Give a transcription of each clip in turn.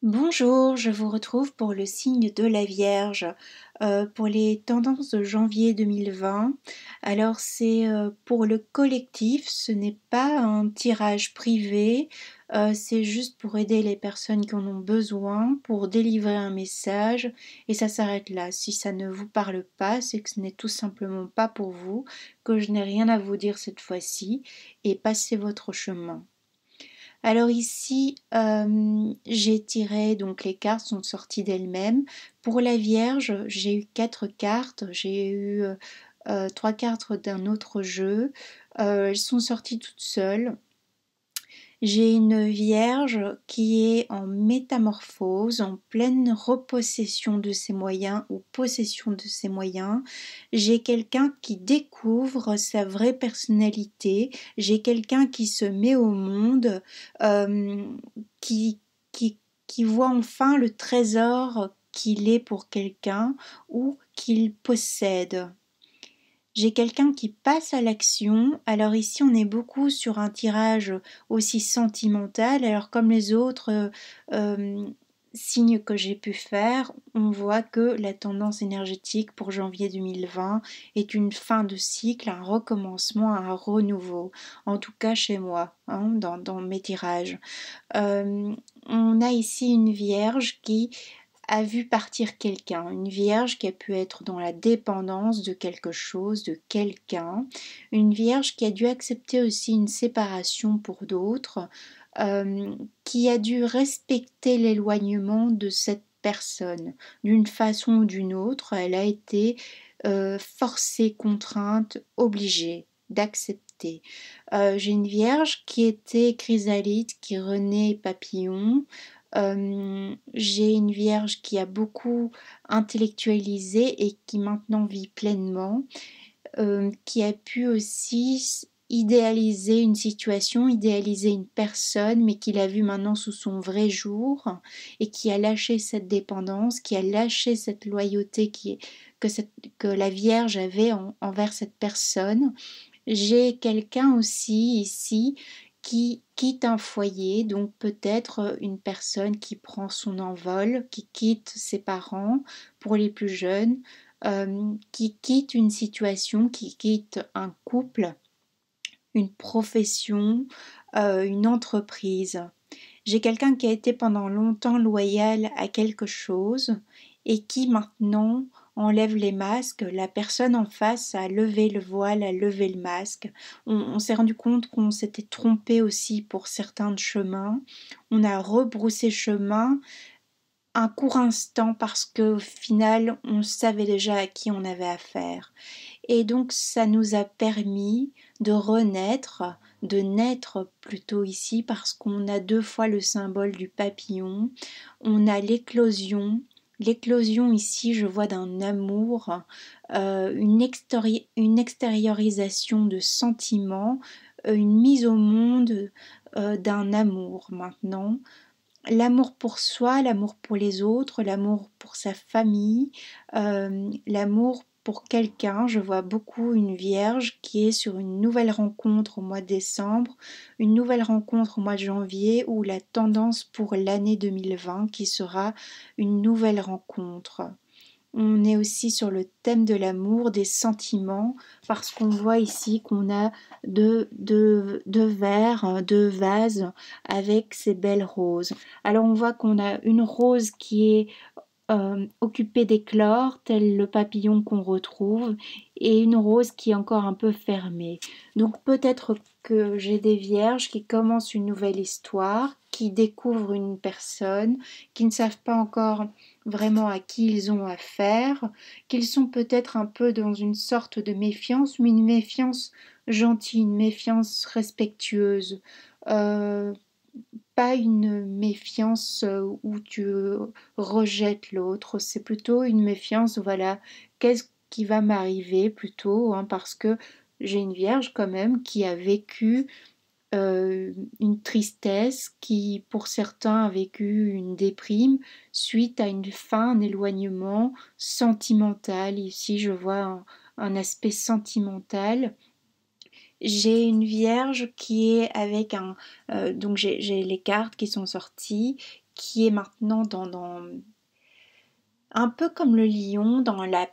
Bonjour, je vous retrouve pour le signe de la Vierge, pour les tendances de janvier 2020. Alors c'est pour le collectif, ce n'est pas un tirage privé, c'est juste pour aider les personnes qui en ont besoin, pour délivrer un message, et ça s'arrête là. Si ça ne vous parle pas, c'est que ce n'est tout simplement pas pour vous, que je n'ai rien à vous dire cette fois-ci, et passez votre chemin. Alors ici, j'ai tiré, donc les cartes sont sorties d'elles-mêmes. Pour la Vierge, j'ai eu 4 cartes, j'ai eu 3 cartes d'un autre jeu. Elles sont sorties toutes seules. J'ai une Vierge qui est en métamorphose, en pleine repossession de ses moyens ou possession de ses moyens. J'ai quelqu'un qui découvre sa vraie personnalité. J'ai quelqu'un qui se met au monde, euh, qui, qui voit enfin le trésor qu'il est pour quelqu'un ou qu'il possède. J'ai quelqu'un qui passe à l'action. Alors ici, on est beaucoup sur un tirage aussi sentimental. Alors comme les autres euh, signes que j'ai pu faire, on voit que la tendance énergétique pour janvier 2020 est une fin de cycle, un recommencement, un renouveau. En tout cas chez moi, hein, dans mes tirages. On a ici une Vierge qui a vu partir quelqu'un, une vierge qui a pu être dans la dépendance de quelque chose, de quelqu'un, une vierge qui a dû accepter aussi une séparation pour d'autres, qui a dû respecter l'éloignement de cette personne d'une façon ou d'une autre. Elle a été forcée, contrainte, obligée d'accepter. J'ai une vierge qui était chrysalide, qui renaît papillon. J'ai une vierge qui a beaucoup intellectualisé et qui maintenant vit pleinement, qui a pu aussi idéaliser une situation, idéaliser une personne, mais qui l'a vue maintenant sous son vrai jour et qui a lâché cette dépendance, qui a lâché cette loyauté que la Vierge avait envers cette personne. J'ai quelqu'un aussi ici qui quitte un foyer, donc peut-être une personne qui prend son envol, qui quitte ses parents pour les plus jeunes, qui quitte une situation, qui quitte un couple, une profession, une entreprise. J'ai quelqu'un qui a été pendant longtemps loyal à quelque chose et qui maintenant enlève les masques. La personne en face a levé le voile, a levé le masque. On s'est rendu compte qu'on s'était trompé aussi pour certains chemins. On a rebroussé chemin un court instant parce qu'au final, on savait déjà à qui on avait affaire. Et donc ça nous a permis de renaître, de naître plutôt ici parce qu'on a deux fois le symbole du papillon. On a l'éclosion. L'éclosion ici, je vois d'un amour, une extériorisation de sentiments, une mise au monde d'un amour maintenant. L'amour pour soi, l'amour pour les autres, l'amour pour sa famille, l'amour pour quelqu'un. Je vois beaucoup une vierge qui est sur une nouvelle rencontre au mois de décembre, une nouvelle rencontre au mois de janvier ou la tendance pour l'année 2020 qui sera une nouvelle rencontre. On est aussi sur le thème de l'amour, des sentiments, parce qu'on voit ici qu'on a deux verres, deux vases avec ces belles roses. Alors on voit qu'on a une rose qui est occupée d'éclore, tel le papillon qu'on retrouve, et une rose qui est encore un peu fermée. Donc peut-être que j'ai des vierges qui commencent une nouvelle histoire, qui découvrent une personne, qui ne savent pas encore vraiment à qui ils ont affaire, qu'ils sont peut-être un peu dans une sorte de méfiance, mais une méfiance gentille, une méfiance respectueuse. Euh, Pas une méfiance où tu rejettes l'autre, c'est plutôt une méfiance, voilà, qu'est-ce qui va m'arriver plutôt, hein, parce que j'ai une vierge quand même qui a vécu une tristesse, qui pour certains a vécu une déprime suite à une fin, un éloignement sentimental. Ici, je vois un aspect sentimental. J'ai une vierge qui est avec donc j'ai les cartes qui sont sorties, qui est maintenant un peu comme le lion, dans la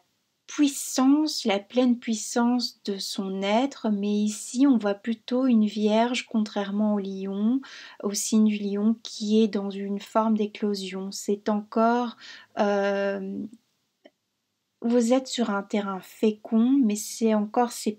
puissance, la pleine puissance de son être, mais ici on voit plutôt une vierge, contrairement au lion, au signe du lion, qui est dans une forme d'éclosion. C'est encore vous êtes sur un terrain fécond, mais c'est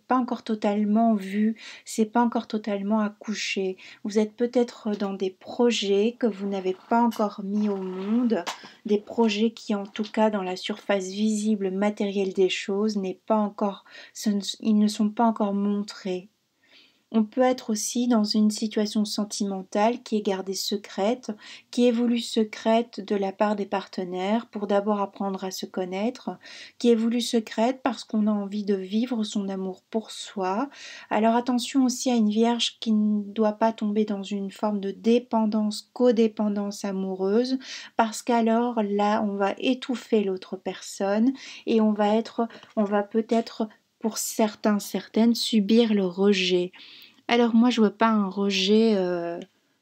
pas encore totalement vu, c'est pas encore totalement accouché. Vous êtes peut-être dans des projets que vous n'avez pas encore mis au monde, des projets qui, en tout cas, dans la surface visible, matérielle des choses, n'est pas encore, ils ne sont pas encore montrés. On peut être aussi dans une situation sentimentale qui est gardée secrète, qui est voulue secrète de la part des partenaires pour d'abord apprendre à se connaître, qui est voulue secrète parce qu'on a envie de vivre son amour pour soi. Alors attention aussi à une vierge qui ne doit pas tomber dans une forme de dépendance, codépendance amoureuse, parce qu'alors là, on va étouffer l'autre personne et on va peut-être pour certains, certaines, subir le rejet. Alors moi, je vois pas un rejet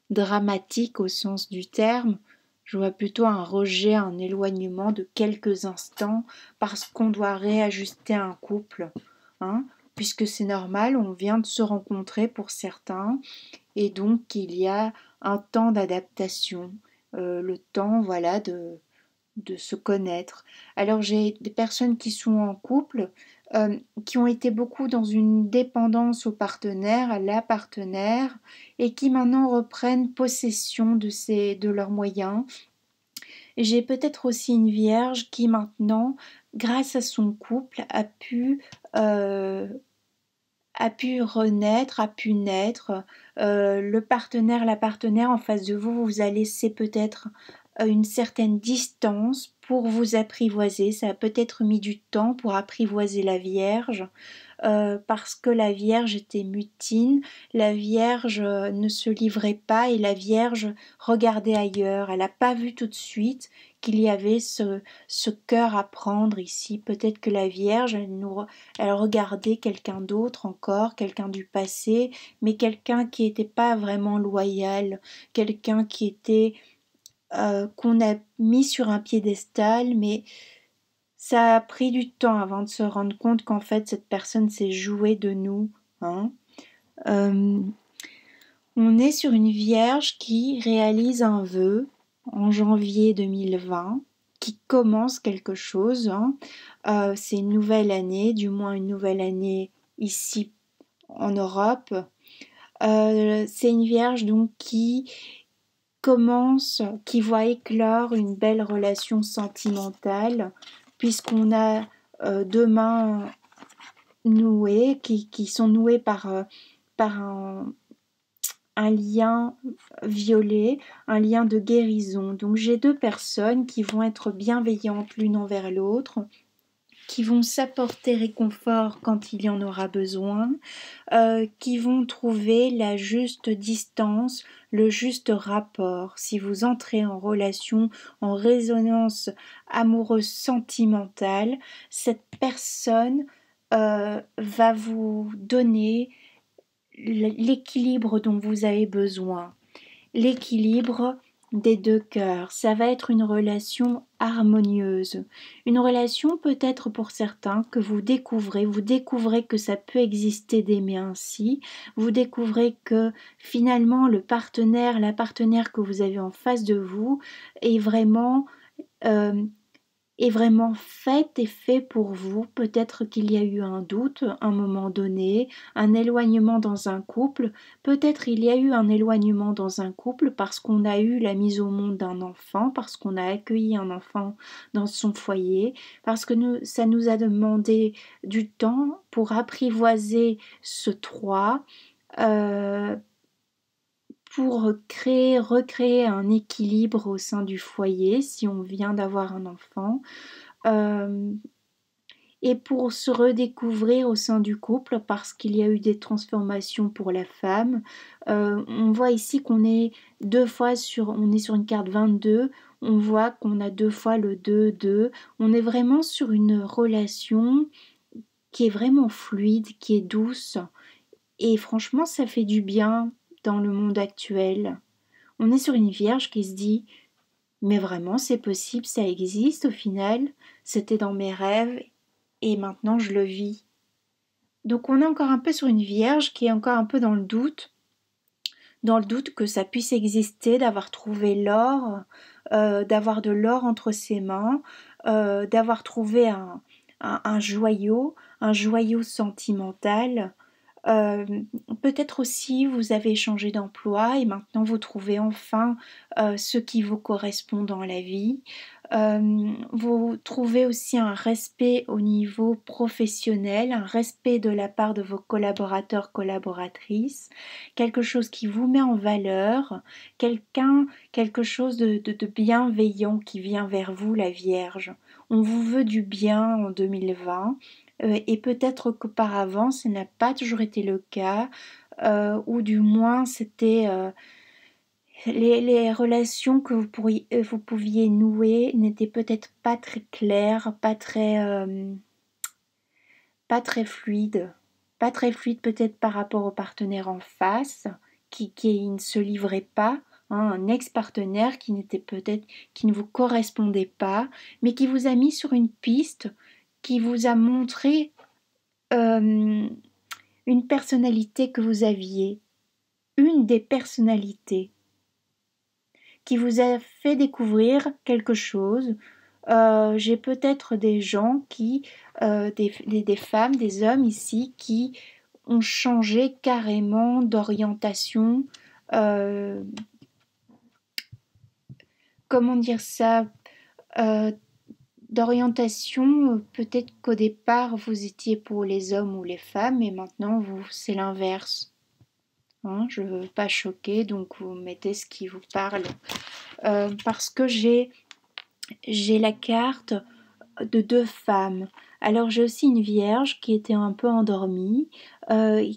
dramatique au sens du terme. Je vois plutôt un rejet, un éloignement de quelques instants parce qu'on doit réajuster un couple, hein, puisque c'est normal, on vient de se rencontrer pour certains, et donc il y a un temps d'adaptation, le temps, voilà, de se connaître. Alors j'ai des personnes qui sont en couple, qui ont été beaucoup dans une dépendance au partenaire, à la partenaire, et qui maintenant reprennent possession de leurs moyens. Et j'ai peut-être aussi une vierge qui maintenant, grâce à son couple, a pu renaître, a pu naître. Le partenaire, la partenaire en face de vous vous a laissé peut-être une certaine distance pour vous apprivoiser. Ça a peut-être mis du temps pour apprivoiser la Vierge. Parce que la Vierge était mutine, la Vierge ne se livrait pas et la Vierge regardait ailleurs. Elle n'a pas vu tout de suite qu'il y avait ce cœur à prendre ici. Peut-être que la Vierge, elle regardait quelqu'un d'autre encore, quelqu'un du passé, mais quelqu'un qui n'était pas vraiment loyal, quelqu'un qui était qu'on a mis sur un piédestal, mais ça a pris du temps avant de se rendre compte qu'en fait cette personne s'est jouée de nous, hein. Euh, on est sur une vierge qui réalise un vœu en janvier 2020, qui commence quelque chose, hein. C'est une nouvelle année, du moins une nouvelle année ici en Europe. C'est une vierge donc qui voit éclore une belle relation sentimentale, puisqu'on a deux mains nouées, qui sont nouées par un lien violet, un lien de guérison. Donc j'ai deux personnes qui vont être bienveillantes l'une envers l'autre, qui vont s'apporter réconfort quand il y en aura besoin, qui vont trouver la juste distance, le juste rapport. Si vous entrez en relation, en résonance amoureuse sentimentale, cette personne va vous donner l'équilibre dont vous avez besoin. L'équilibre des deux cœurs. Ça va être une relation harmonieuse. Une relation peut-être pour certains que vous découvrez que ça peut exister d'aimer ainsi, vous découvrez que finalement le partenaire, la partenaire que vous avez en face de vous euh, est vraiment faite et fait pour vous. Peut-être qu'il y a eu un doute, un moment donné, un éloignement dans un couple. Peut-être il y a eu un éloignement dans un couple parce qu'on a eu la mise au monde d'un enfant, parce qu'on a accueilli un enfant dans son foyer, parce que ça nous a demandé du temps pour apprivoiser ce trois, pour recréer un équilibre au sein du foyer si on vient d'avoir un enfant, euh, et pour se redécouvrir au sein du couple parce qu'il y a eu des transformations pour la femme. On voit ici qu'on est on est sur une carte 22, on voit qu'on a deux fois le 2-2, on est vraiment sur une relation qui est vraiment fluide, qui est douce, et franchement ça fait du bien dans le monde actuel. On est sur une vierge qui se dit Mais vraiment, c'est possible, ça existe au final. C'était dans mes rêves et maintenant je le vis. Donc on est encore un peu sur une vierge qui est encore un peu dans le doute que ça puisse exister, d'avoir trouvé l'or, d'avoir de l'or entre ses mains, d'avoir trouvé un joyau sentimental. Euh, Peut-être aussi vous avez changé d'emploi et maintenant vous trouvez enfin ce qui vous correspond dans la vie. Vous trouvez aussi un respect au niveau professionnel, un respect de la part de vos collaborateurs, collaboratrices, quelque chose qui vous met en valeur, quelque chose de bienveillant qui vient vers vous, la Vierge. On vous veut du bien en 2020 et peut-être qu'auparavant, ce n'a pas toujours été le cas, ou du moins c'était les relations que vous pouviez nouer n'étaient peut-être pas très claires, pas très fluides, pas très fluides peut-être par rapport au partenaire en face, qui ne se livrait pas, hein, un ex-partenaire qui n'était peut-être, qui ne vous correspondait pas, mais qui vous a mis sur une piste, qui vous a montré euh, une personnalité que vous aviez, une des personnalités qui vous a fait découvrir quelque chose. J'ai peut-être des gens des femmes, des hommes ici qui ont changé carrément d'orientation. euh, Comment dire ça, euh, d'orientation, peut-être qu'au départ vous étiez pour les hommes ou les femmes et maintenant c'est l'inverse. Hein, je ne veux pas choquer, donc vous mettez ce qui vous parle. Parce que j'ai la carte de deux femmes. Alors j'ai aussi une vierge qui était un peu endormie,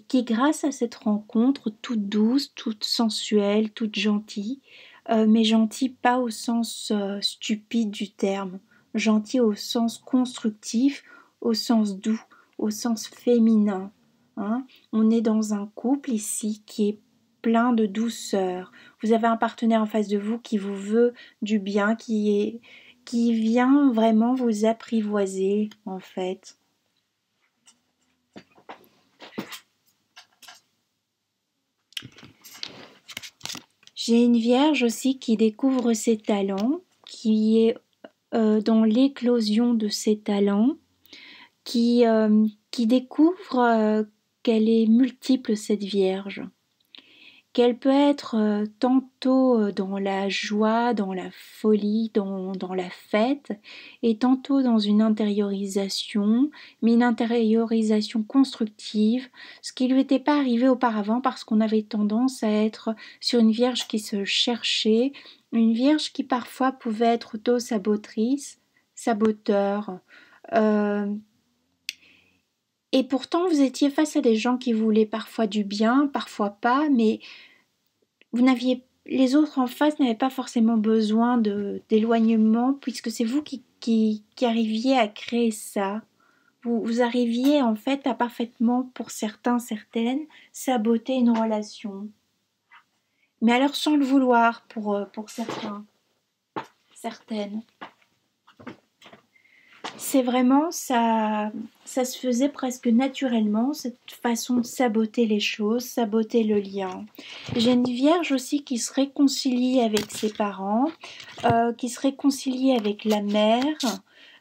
qui grâce à cette rencontre toute douce, toute sensuelle, toute gentille, mais gentille pas au sens stupide du terme, gentille au sens constructif, au sens doux, au sens féminin. Hein. On est dans un couple ici qui est plein de douceur. Vous avez un partenaire en face de vous qui vous veut du bien, qui vient vraiment vous apprivoiser en fait. J'ai une vierge aussi qui découvre ses talents, qui est dans l'éclosion de ses talents, qui découvre qu'elle est multiple cette vierge, qu'elle peut être tantôt dans la joie, dans la folie, dans la fête, et tantôt dans une intériorisation, mais une intériorisation constructive, ce qui ne lui était pas arrivé auparavant parce qu'on avait tendance à être sur une vierge qui se cherchait, une vierge qui parfois pouvait être auto-sabotrice, saboteur. Euh, et pourtant, vous étiez face à des gens qui voulaient parfois du bien, parfois pas, mais les autres en face n'avaient pas forcément besoin d'éloignement puisque c'est vous qui arriviez à créer ça. Vous arriviez en fait à parfaitement, pour certains, certaines, saboter une relation. Mais alors sans le vouloir pour certains, certaines. C'est vraiment ça se faisait presque naturellement, cette façon de saboter les choses, saboter le lien. J'ai une vierge aussi qui se réconcilie avec ses parents, qui se réconcilie avec la mère.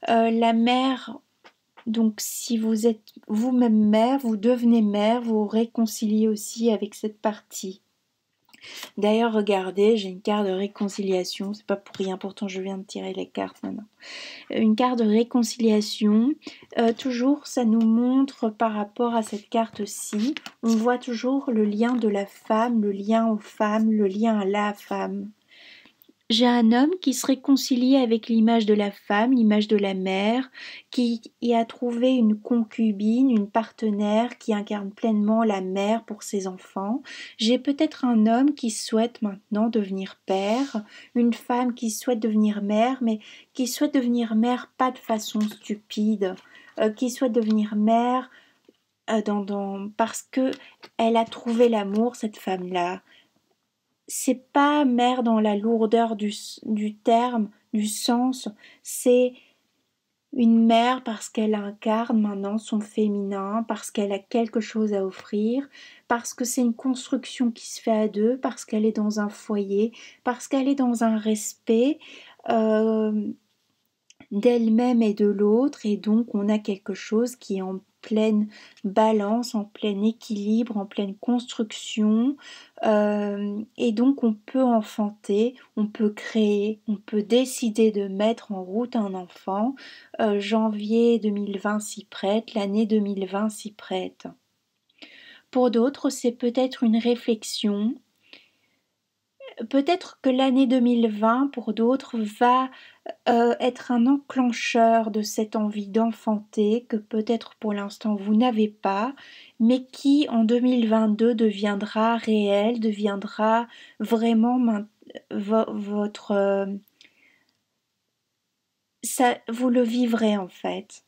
La mère, donc si vous êtes vous-même mère, vous devenez mère, vous vous réconciliez aussi avec cette partie. D'ailleurs, regardez, j'ai une carte de réconciliation, c'est pas pour rien, pourtant je viens de tirer les cartes maintenant. Une carte de réconciliation. Toujours, ça nous montre par rapport à cette carte-ci, on voit toujours le lien de la femme, le lien aux femmes, le lien à la femme. J'ai un homme qui se réconcilie avec l'image de la femme, l'image de la mère, qui y a trouvé une concubine, une partenaire qui incarne pleinement la mère pour ses enfants. J'ai peut-être un homme qui souhaite maintenant devenir père, une femme qui souhaite devenir mère, mais qui souhaite devenir mère pas de façon stupide, qui souhaite devenir mère parce que elle a trouvé l'amour, cette femme-là. c'est pas mère dans la lourdeur du terme, du sens, c'est une mère parce qu'elle incarne maintenant son féminin, parce qu'elle a quelque chose à offrir, parce que c'est une construction qui se fait à deux, parce qu'elle est dans un foyer, parce qu'elle est dans un respect euh, d'elle-même et de l'autre, et donc on a quelque chose qui est en pleine balance, en plein équilibre, en pleine construction, et donc on peut enfanter, on peut créer, on peut décider de mettre en route un enfant. Janvier 2020 s'y prête, l'année 2020 s'y prête. Pour d'autres, c'est peut-être une réflexion. Peut-être que l'année 2020, pour d'autres, va être un enclencheur de cette envie d'enfanter que peut-être pour l'instant vous n'avez pas, mais qui en 2022 deviendra réel, deviendra vraiment votre... ça, vous le vivrez en fait.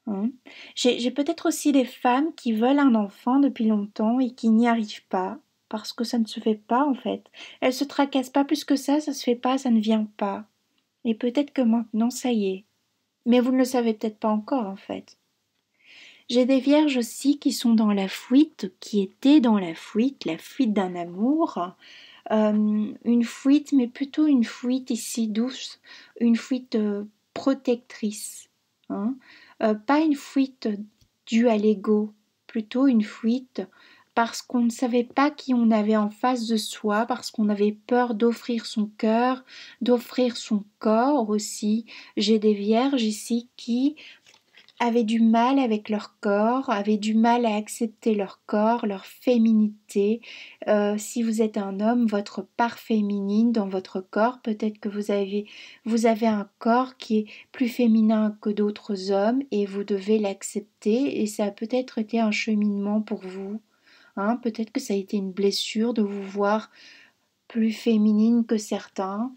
Hein. J'ai peut-être aussi des femmes qui veulent un enfant depuis longtemps et qui n'y arrivent pas, parce que ça ne se fait pas en fait. Elles se tracassent pas plus que ça se fait pas, ça ne vient pas. Et peut-être que maintenant ça y est. Mais vous ne le savez peut-être pas encore en fait. J'ai des vierges aussi qui sont dans la fuite, qui étaient dans la fuite d'un amour, une fuite, mais plutôt une fuite ici douce, une fuite protectrice, hein. Pas une fuite due à l'ego, plutôt une fuite parce qu'on ne savait pas qui on avait en face de soi, parce qu'on avait peur d'offrir son cœur, d'offrir son corps aussi. J'ai des vierges ici qui avaient du mal avec leur corps, avaient du mal à accepter leur corps, leur féminité. Si vous êtes un homme, votre part féminine dans votre corps, peut-être que vous avez un corps qui est plus féminin que d'autres hommes et vous devez l'accepter et ça a peut-être été un cheminement pour vous. Hein, peut-être que ça a été une blessure de vous voir plus féminine que certains.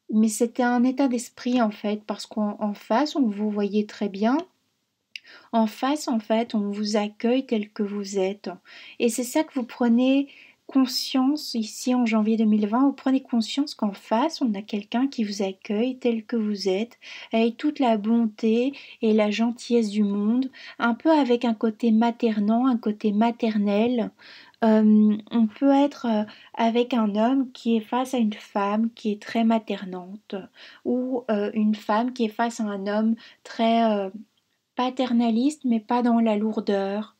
Mais c'était un état d'esprit en fait, parce qu'en face, on vous voyait très bien, en face, en fait, on vous accueille tel que vous êtes. Et c'est ça que vous prenez conscience ici en janvier 2020. Vous prenez conscience qu'en face, on a quelqu'un qui vous accueille tel que vous êtes, avec toute la bonté et la gentillesse du monde, un peu avec un côté maternant, un côté maternel. On peut être avec un homme qui est face à une femme qui est très maternante, ou une femme qui est face à un homme très paternaliste, mais pas dans la lourdeur,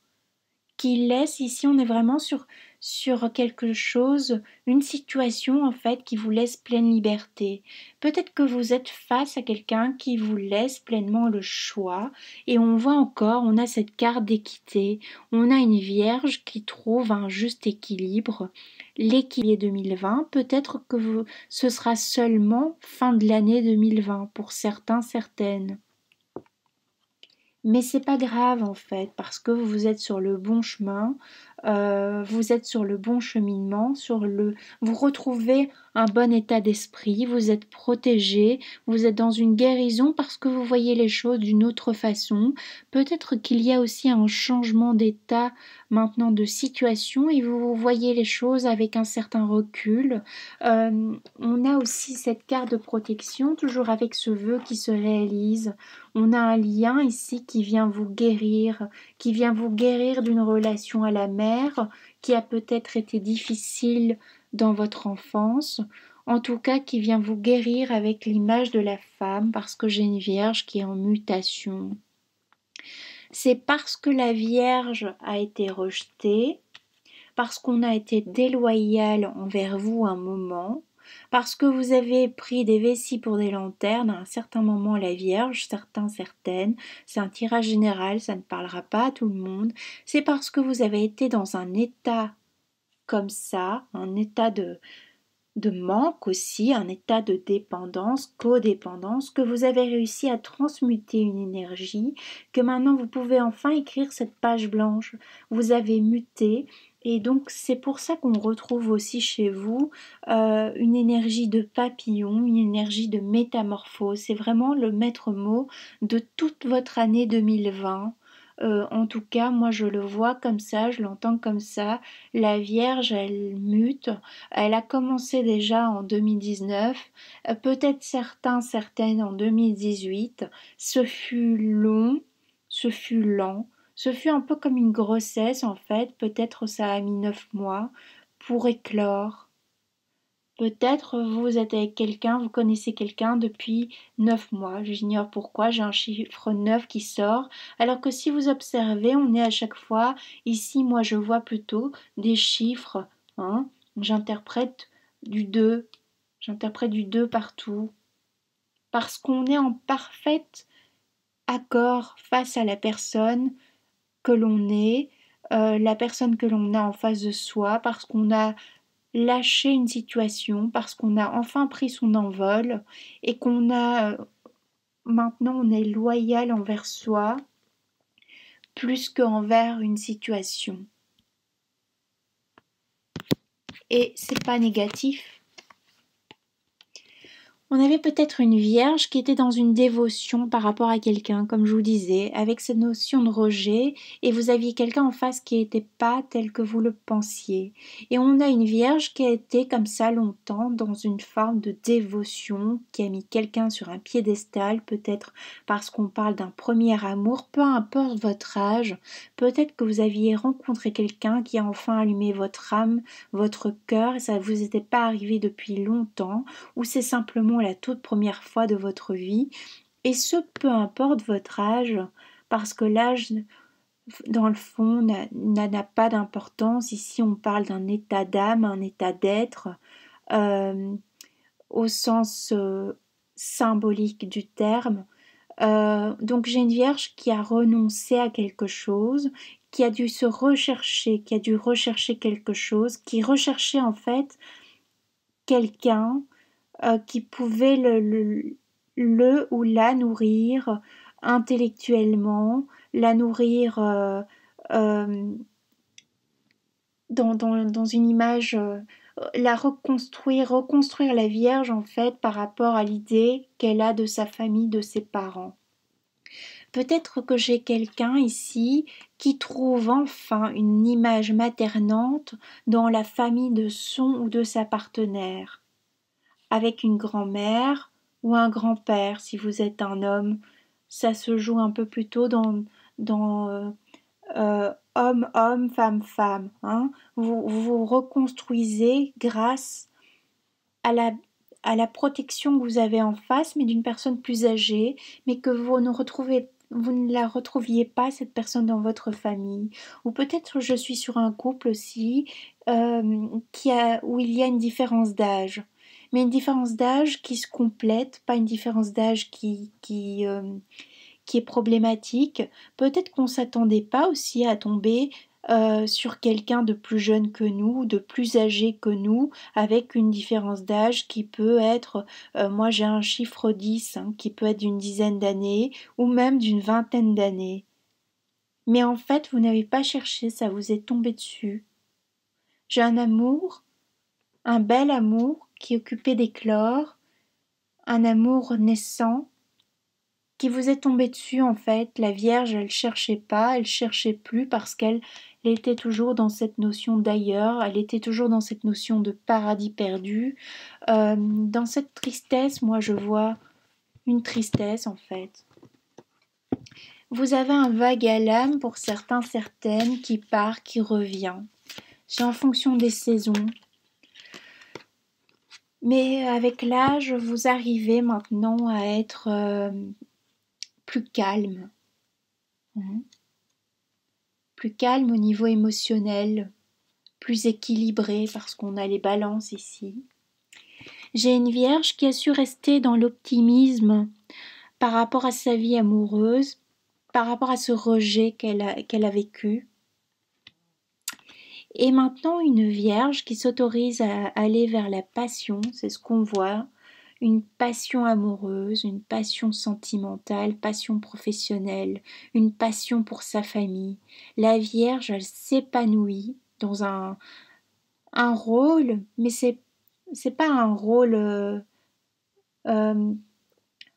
qui laisse ici, on est vraiment sur quelque chose, une situation en fait qui vous laisse pleine liberté. Peut-être que vous êtes face à quelqu'un qui vous laisse pleinement le choix et on voit encore, on a cette carte d'équité, on a une vierge qui trouve un juste équilibre. L'équilibre 2020, peut-être que ce sera seulement fin de l'année 2020 pour certains, certaines. Mais c'est pas grave en fait, parce que vous êtes sur le bon chemin, vous êtes sur le bon cheminement, vous retrouvez un bon état d'esprit, vous êtes protégé, vous êtes dans une guérison parce que vous voyez les choses d'une autre façon. Peut-être qu'il y a aussi un changement d'état maintenant de situation et vous voyez les choses avec un certain recul. On a aussi cette carte de protection, toujours avec ce vœu qui se réalise. On a un lien ici qui vient vous guérir d'une relation à la mère qui a peut-être été difficile dans votre enfance. En tout cas, qui vient vous guérir avec l'image de la femme parce que j'ai une vierge qui est en mutation. C'est parce que la vierge a été rejetée, parce qu'on a été déloyal envers vous un moment, parce que vous avez pris des vessies pour des lanternes à un certain moment la Vierge, certains, certaines, c'est un tirage général, ça ne parlera pas à tout le monde, c'est parce que vous avez été dans un état comme ça, un état de manque aussi, un état de dépendance, codépendance, que vous avez réussi à transmuter une énergie, que maintenant vous pouvez enfin écrire cette page blanche. Vous avez muté et donc c'est pour ça qu'on retrouve aussi chez vous une énergie de papillon, une énergie de métamorphose. C'est vraiment le maître mot de toute votre année 2020. En tout cas, moi je le vois comme ça, je l'entends comme ça. La Vierge, elle mute. Elle a commencé déjà en 2019, peut-être certaines en 2018. Ce fut long, ce fut lent, ce fut un peu comme une grossesse en fait. Peut-être ça a mis 9 mois pour éclore. Peut-être vous êtes avec quelqu'un, vous connaissez quelqu'un depuis 9 mois. J'ignore pourquoi, j'ai un chiffre 9 qui sort. Alors que si vous observez, on est à chaque fois, ici moi je vois plutôt des chiffres. Hein, j'interprète du 2, j'interprète du 2 partout. Parce qu'on est en parfait accord face à la personne que l'on est, la personne que l'on a en face de soi, parce qu'on a lâché une situation, parce qu'on a enfin pris son envol et qu'on a maintenant on est loyal envers soi plus qu'envers une situation. Et c'est pas négatif. On avait peut-être une vierge qui était dans une dévotion par rapport à quelqu'un, comme je vous disais, avec cette notion de rejet, et vous aviez quelqu'un en face qui n'était pas tel que vous le pensiez. Et on a une vierge qui a été comme ça longtemps dans une forme de dévotion, qui a mis quelqu'un sur un piédestal, peut-être parce qu'on parle d'un premier amour, peu importe votre âge, peut-être que vous aviez rencontré quelqu'un qui a enfin allumé votre âme, votre cœur, et ça ne vous était pas arrivé depuis longtemps, ou c'est simplement la toute première fois de votre vie, et ce peu importe votre âge, parce que l'âge, dans le fond, n'a pas d'importance. Ici, on parle d'un état d'âme, un état d'être, euh, au sens symbolique du terme. Donc j'ai une vierge qui a renoncé à quelque chose, qui a dû se rechercher, qui a dû rechercher quelque chose, qui recherchait en fait quelqu'un qui pouvait le ou la nourrir intellectuellement, la nourrir dans une image, la reconstruire la Vierge en fait par rapport à l'idée qu'elle a de sa famille, de ses parents. Peut-être que j'ai quelqu'un ici qui trouve enfin une image maternante dans la famille de son ou de sa partenaire, avec une grand-mère ou un grand-père si vous êtes un homme. Ça se joue un peu plutôt dans homme-homme, femme-femme. Hein. Vous reconstruisez grâce à la protection que vous avez en face, mais d'une personne plus âgée, mais que vous ne la retrouviez pas, cette personne dans votre famille. Ou peut-être je suis sur un couple aussi où il y a une différence d'âge. Mais une différence d'âge qui se complète, pas une différence d'âge qui est problématique. Peut-être qu'on ne s'attendait pas aussi à tomber sur quelqu'un de plus jeune que nous, de plus âgé que nous, avec une différence d'âge qui peut être, moi j'ai un chiffre 10, hein, qui peut être d'une dizaine d'années ou même d'une vingtaine d'années. Mais en fait, vous n'avez pas cherché, ça vous est tombé dessus. J'ai un amour, un bel amour qui est occupé d'éclore, un amour naissant qui vous est tombé dessus en fait. La Vierge, elle cherchait pas, elle cherchait plus parce qu'elle était toujours dans cette notion d'ailleurs, elle était toujours dans cette notion de paradis perdu. Dans cette tristesse, moi je vois une tristesse en fait. Vous avez un vague à l'âme pour certains, certaines qui part, qui revient. C'est en fonction des saisons. Mais avec l'âge, vous arrivez maintenant à être plus calme. Plus calme au niveau émotionnel, plus équilibré parce qu'on a les balances ici. J'ai une vierge qui a su rester dans l'optimisme par rapport à sa vie amoureuse, par rapport à ce rejet qu'elle a vécu. Et maintenant une vierge qui s'autorise à aller vers la passion, c'est ce qu'on voit, une passion amoureuse, une passion sentimentale, passion professionnelle, une passion pour sa famille. La Vierge, elle s'épanouit dans un rôle, mais c'est pas un rôle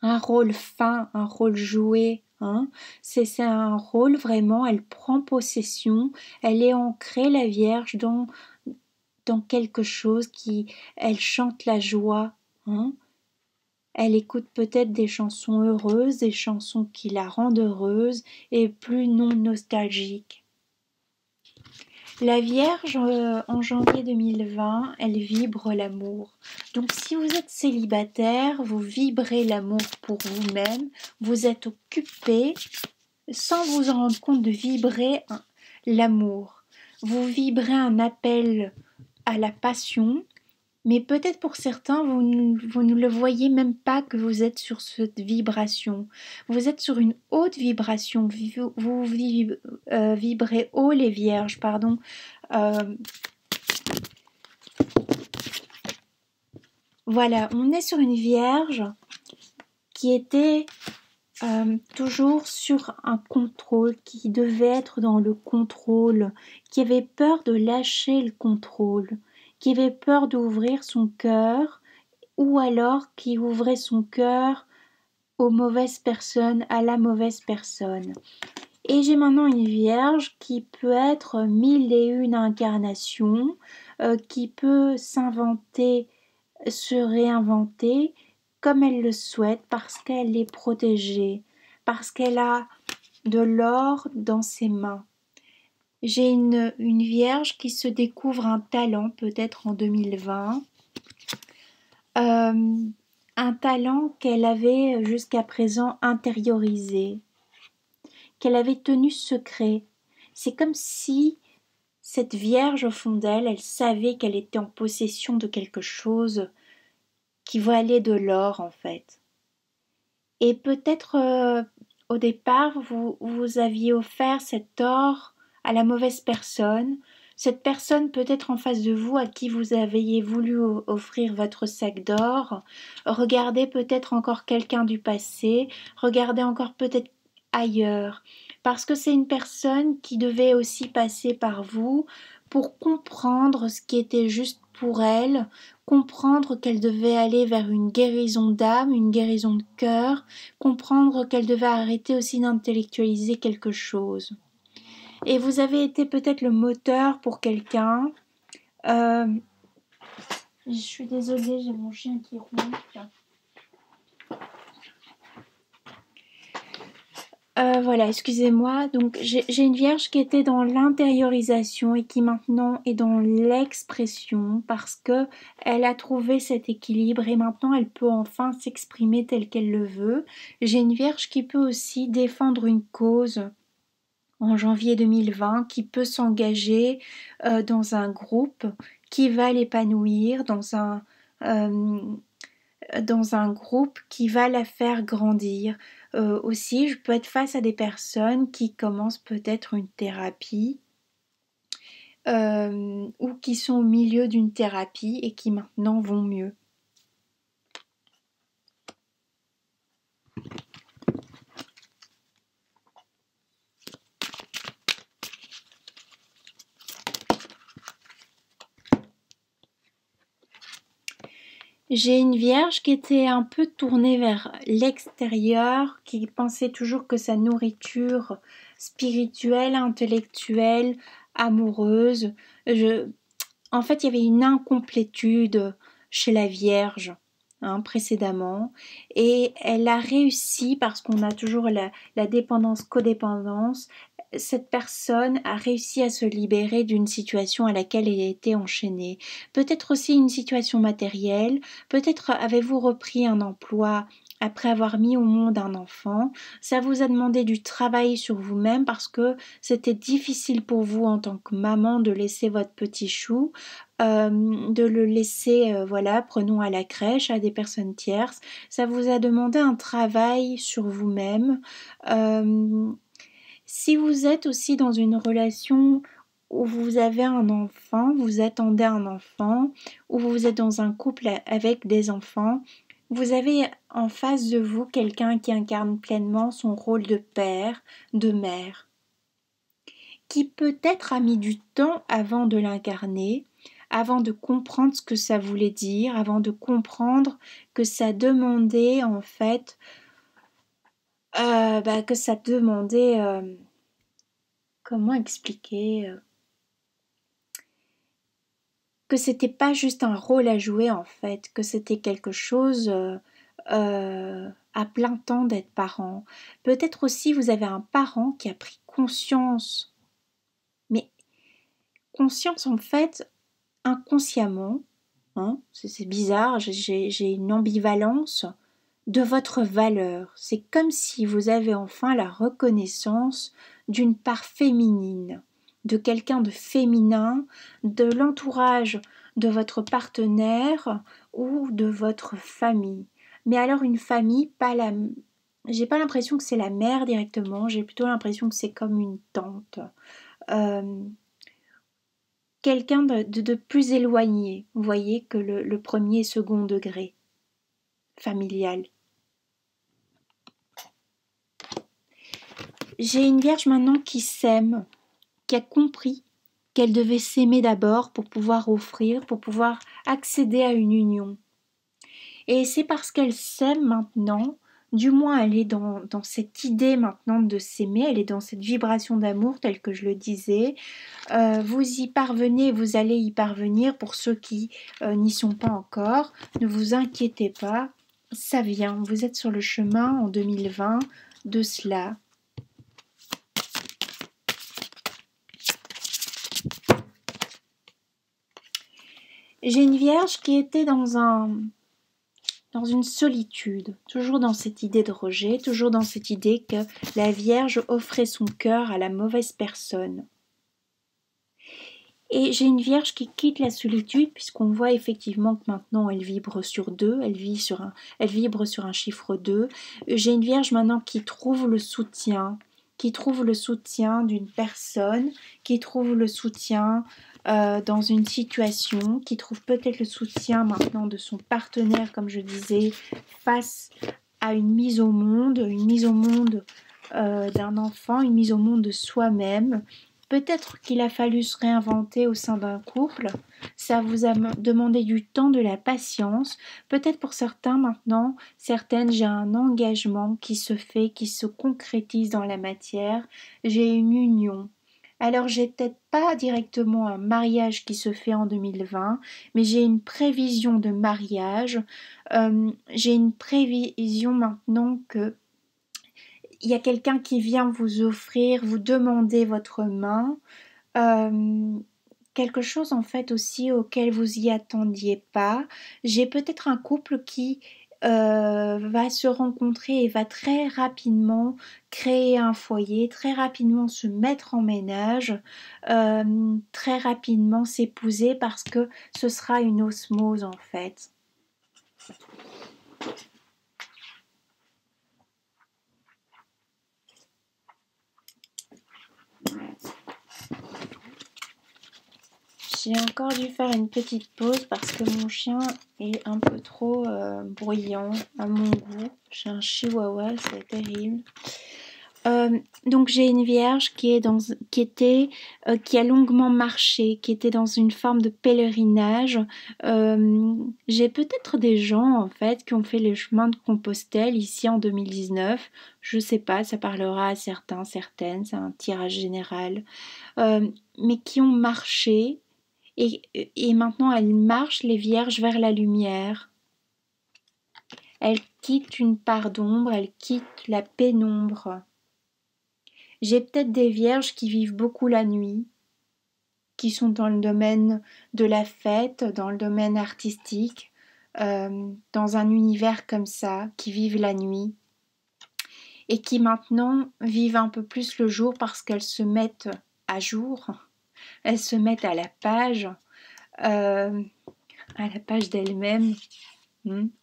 un rôle fin, un rôle joué. Hein. C'est un rôle vraiment, elle prend possession, elle est ancrée, la Vierge, dans quelque chose qui, elle chante la joie. Hein. Elle écoute peut-être des chansons heureuses, des chansons qui la rendent heureuse et plus non nostalgiques. La Vierge, en janvier 2020, elle vibre l'amour. Donc si vous êtes célibataire, vous vibrez l'amour pour vous-même, vous êtes occupé sans vous en rendre compte de vibrer l'amour. Vous vibrez un appel à la passion, mais peut-être pour certains, vous ne le voyez même pas que vous êtes sur cette vibration. Vous êtes sur une haute vibration. Vous vibrez haut, les vierges, pardon. Voilà, on est sur une vierge qui était toujours sur un contrôle, qui devait être dans le contrôle, qui avait peur de lâcher le contrôle, qui avait peur d'ouvrir son cœur, ou alors qui ouvrait son cœur aux mauvaises personnes, à la mauvaise personne. Et j'ai maintenant une vierge qui peut être 1001 incarnations, qui peut s'inventer, se réinventer comme elle le souhaite parce qu'elle est protégée, parce qu'elle a de l'or dans ses mains. J'ai une vierge qui se découvre un talent peut-être en 2020, un talent qu'elle avait jusqu'à présent intériorisé, qu'elle avait tenu secret. C'est comme si cette vierge au fond d'elle, elle savait qu'elle était en possession de quelque chose qui valait de l'or en fait. Et peut-être au départ, vous aviez offert cet or à la mauvaise personne, cette personne peut-être en face de vous à qui vous aviez voulu offrir votre sac d'or. Regardez peut-être encore quelqu'un du passé, regardez encore peut-être ailleurs, parce que c'est une personne qui devait aussi passer par vous pour comprendre ce qui était juste pour elle, comprendre qu'elle devait aller vers une guérison d'âme, une guérison de cœur, comprendre qu'elle devait arrêter aussi d'intellectualiser quelque chose. Et vous avez été peut-être le moteur pour quelqu'un. Je suis désolée, j'ai mon chien qui ronfle. Voilà, excusez-moi. Donc j'ai une vierge qui était dans l'intériorisation et qui maintenant est dans l'expression parce que elle a trouvé cet équilibre et maintenant elle peut enfin s'exprimer telle qu'elle le veut. J'ai une vierge qui peut aussi défendre une cause en janvier 2020, qui peut s'engager dans un groupe qui va l'épanouir, dans un groupe qui va la faire grandir. Aussi, je peux être face à des personnes qui commencent peut-être une thérapie ou qui sont au milieu d'une thérapie et qui maintenant vont mieux. J'ai une vierge qui était un peu tournée vers l'extérieur, qui pensait toujours que sa nourriture spirituelle, intellectuelle, amoureuse, en fait, il y avait une incomplétude chez la Vierge précédemment, et elle a réussi, parce qu'on a toujours la dépendance-codépendance, cette personne a réussi à se libérer d'une situation à laquelle elle était enchaînée. Peut-être aussi une situation matérielle, peut-être avez-vous repris un emploi après avoir mis au monde un enfant, ça vous a demandé du travail sur vous-même parce que c'était difficile pour vous en tant que maman de laisser votre petit chou, de le laisser, voilà, prenons à la crèche, à des personnes tierces. Ça vous a demandé un travail sur vous-même. Si vous êtes aussi dans une relation où vous avez un enfant, vous attendez un enfant, ou vous êtes dans un couple avec des enfants, vous avez en face de vous quelqu'un qui incarne pleinement son rôle de père, de mère, qui peut-être a mis du temps avant de l'incarner, avant de comprendre ce que ça voulait dire, avant de comprendre que ça demandait en fait, que ça demandait, comment expliquer, que c'était pas juste un rôle à jouer en fait, que c'était quelque chose à plein temps d'être parent. Peut-être aussi vous avez un parent qui a pris conscience, mais conscience en fait inconsciemment, hein, c'est bizarre, j'ai une ambivalence de votre valeur. C'est comme si vous avez enfin la reconnaissance d'une part féminine, de quelqu'un de féminin, de l'entourage de votre partenaire ou de votre famille. Mais alors une famille, pas la... J'ai pas l'impression que c'est la mère directement, j'ai plutôt l'impression que c'est comme une tante. Euh, Quelqu'un de plus éloigné, vous voyez, que le premier et second degré familial. J'ai une vierge maintenant qui s'aime, qui a compris qu'elle devait s'aimer d'abord pour pouvoir offrir, pour pouvoir accéder à une union. Et c'est parce qu'elle s'aime maintenant, du moins elle est dans cette idée maintenant de s'aimer, elle est dans cette vibration d'amour telle que je le disais. Vous y parvenez, vous allez y parvenir pour ceux qui n'y sont pas encore. Ne vous inquiétez pas, ça vient, vous êtes sur le chemin en 2020 de cela. J'ai une vierge qui était dans une solitude, toujours dans cette idée de rejet, toujours dans cette idée que la Vierge offrait son cœur à la mauvaise personne. Et j'ai une Vierge qui quitte la solitude, puisqu'on voit effectivement que maintenant elle vibre sur 2, elle vibre sur un chiffre 2. J'ai une Vierge maintenant qui trouve le soutien, d'une personne, qui trouve le soutien dans une situation, qui trouve peut-être le soutien maintenant de son partenaire, comme je disais, face à une mise au monde d'un enfant, une mise au monde de soi-même. Peut-être qu'il a fallu se réinventer au sein d'un couple, ça vous a demandé du temps, de la patience. Peut-être pour certains maintenant, certaines, j'ai un engagement qui se fait, qui se concrétise dans la matière, j'ai une union. Alors j'ai peut-être pas directement un mariage qui se fait en 2020, mais j'ai une prévision de mariage. J'ai une prévision maintenant que il y a quelqu'un qui vient vous offrir, vous demander votre main, euh, quelque chose en fait aussi auquel vous y attendiez pas. J'ai peut-être un couple qui va se rencontrer et va très rapidement créer un foyer, très rapidement se mettre en ménage, très rapidement s'épouser parce que ce sera une osmose en fait. J'ai encore dû faire une petite pause parce que mon chien est un peu trop bruyant à mon goût. J'ai un chihuahua, c'est terrible. Donc j'ai une vierge qui a longuement marché, qui était dans une forme de pèlerinage. J'ai peut-être des gens en fait qui ont fait le chemin de Compostelle ici en 2019. Je sais pas, ça parlera à certains, certaines, c'est un tirage général, mais qui ont marché et maintenant elles marchent les vierges vers la lumière. Elles quittent une part d'ombre, elles quittent la pénombre. J'ai peut-être des vierges qui vivent beaucoup la nuit, qui sont dans le domaine de la fête, dans le domaine artistique, dans un univers comme ça, qui vivent la nuit et qui maintenant vivent un peu plus le jour parce qu'elles se mettent à jour, elles se mettent euh, à la page d'elles-mêmes.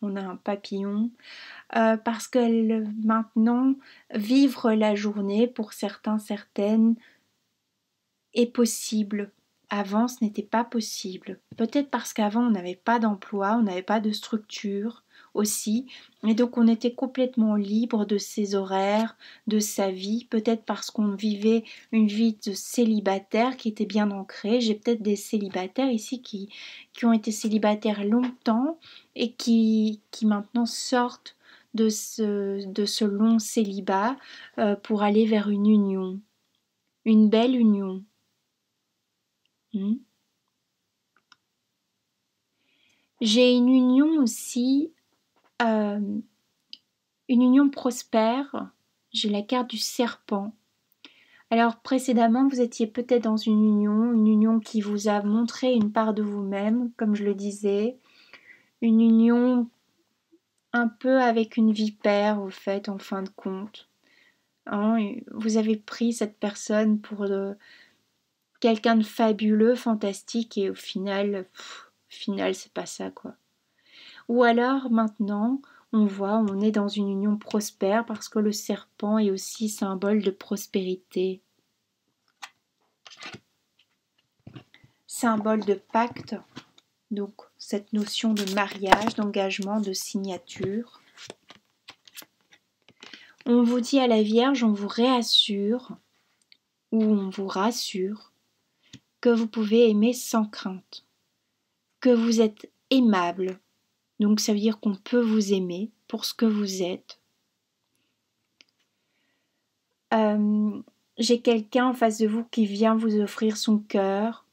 On a un papillon. Parce qu'elles maintenant vivre la journée pour certains, certaines est possible. Avant, ce n'était pas possible. Peut-être parce qu'avant, on n'avait pas d'emploi, on n'avait pas de structure, aussi. Et donc on était complètement libre de ses horaires, de sa vie, peut-être parce qu'on vivait une vie de célibataire qui était bien ancrée. J'ai peut-être des célibataires ici qui ont été célibataires longtemps et qui maintenant sortent de ce long célibat pour aller vers une union, une belle union. J'ai une union aussi, euh, une union prospère. J'ai la carte du serpent. Alors précédemment, vous étiez peut-être dans une union qui vous a montré une part de vous-même, comme je le disais, une union un peu avec une vipère, au fait, en fin de compte. Hein, vous avez pris cette personne pour quelqu'un de fabuleux, fantastique, et au final, c'est pas ça, quoi. Ou alors, maintenant, on voit, on est dans une union prospère parce que le serpent est aussi symbole de prospérité, symbole de pacte, donc cette notion de mariage, d'engagement, de signature. On vous dit à la Vierge, on vous réassure ou on vous rassure que vous pouvez aimer sans crainte, que vous êtes aimable. Donc ça veut dire qu'on peut vous aimer pour ce que vous êtes. J'ai quelqu'un en face de vous qui vient vous offrir son cœur,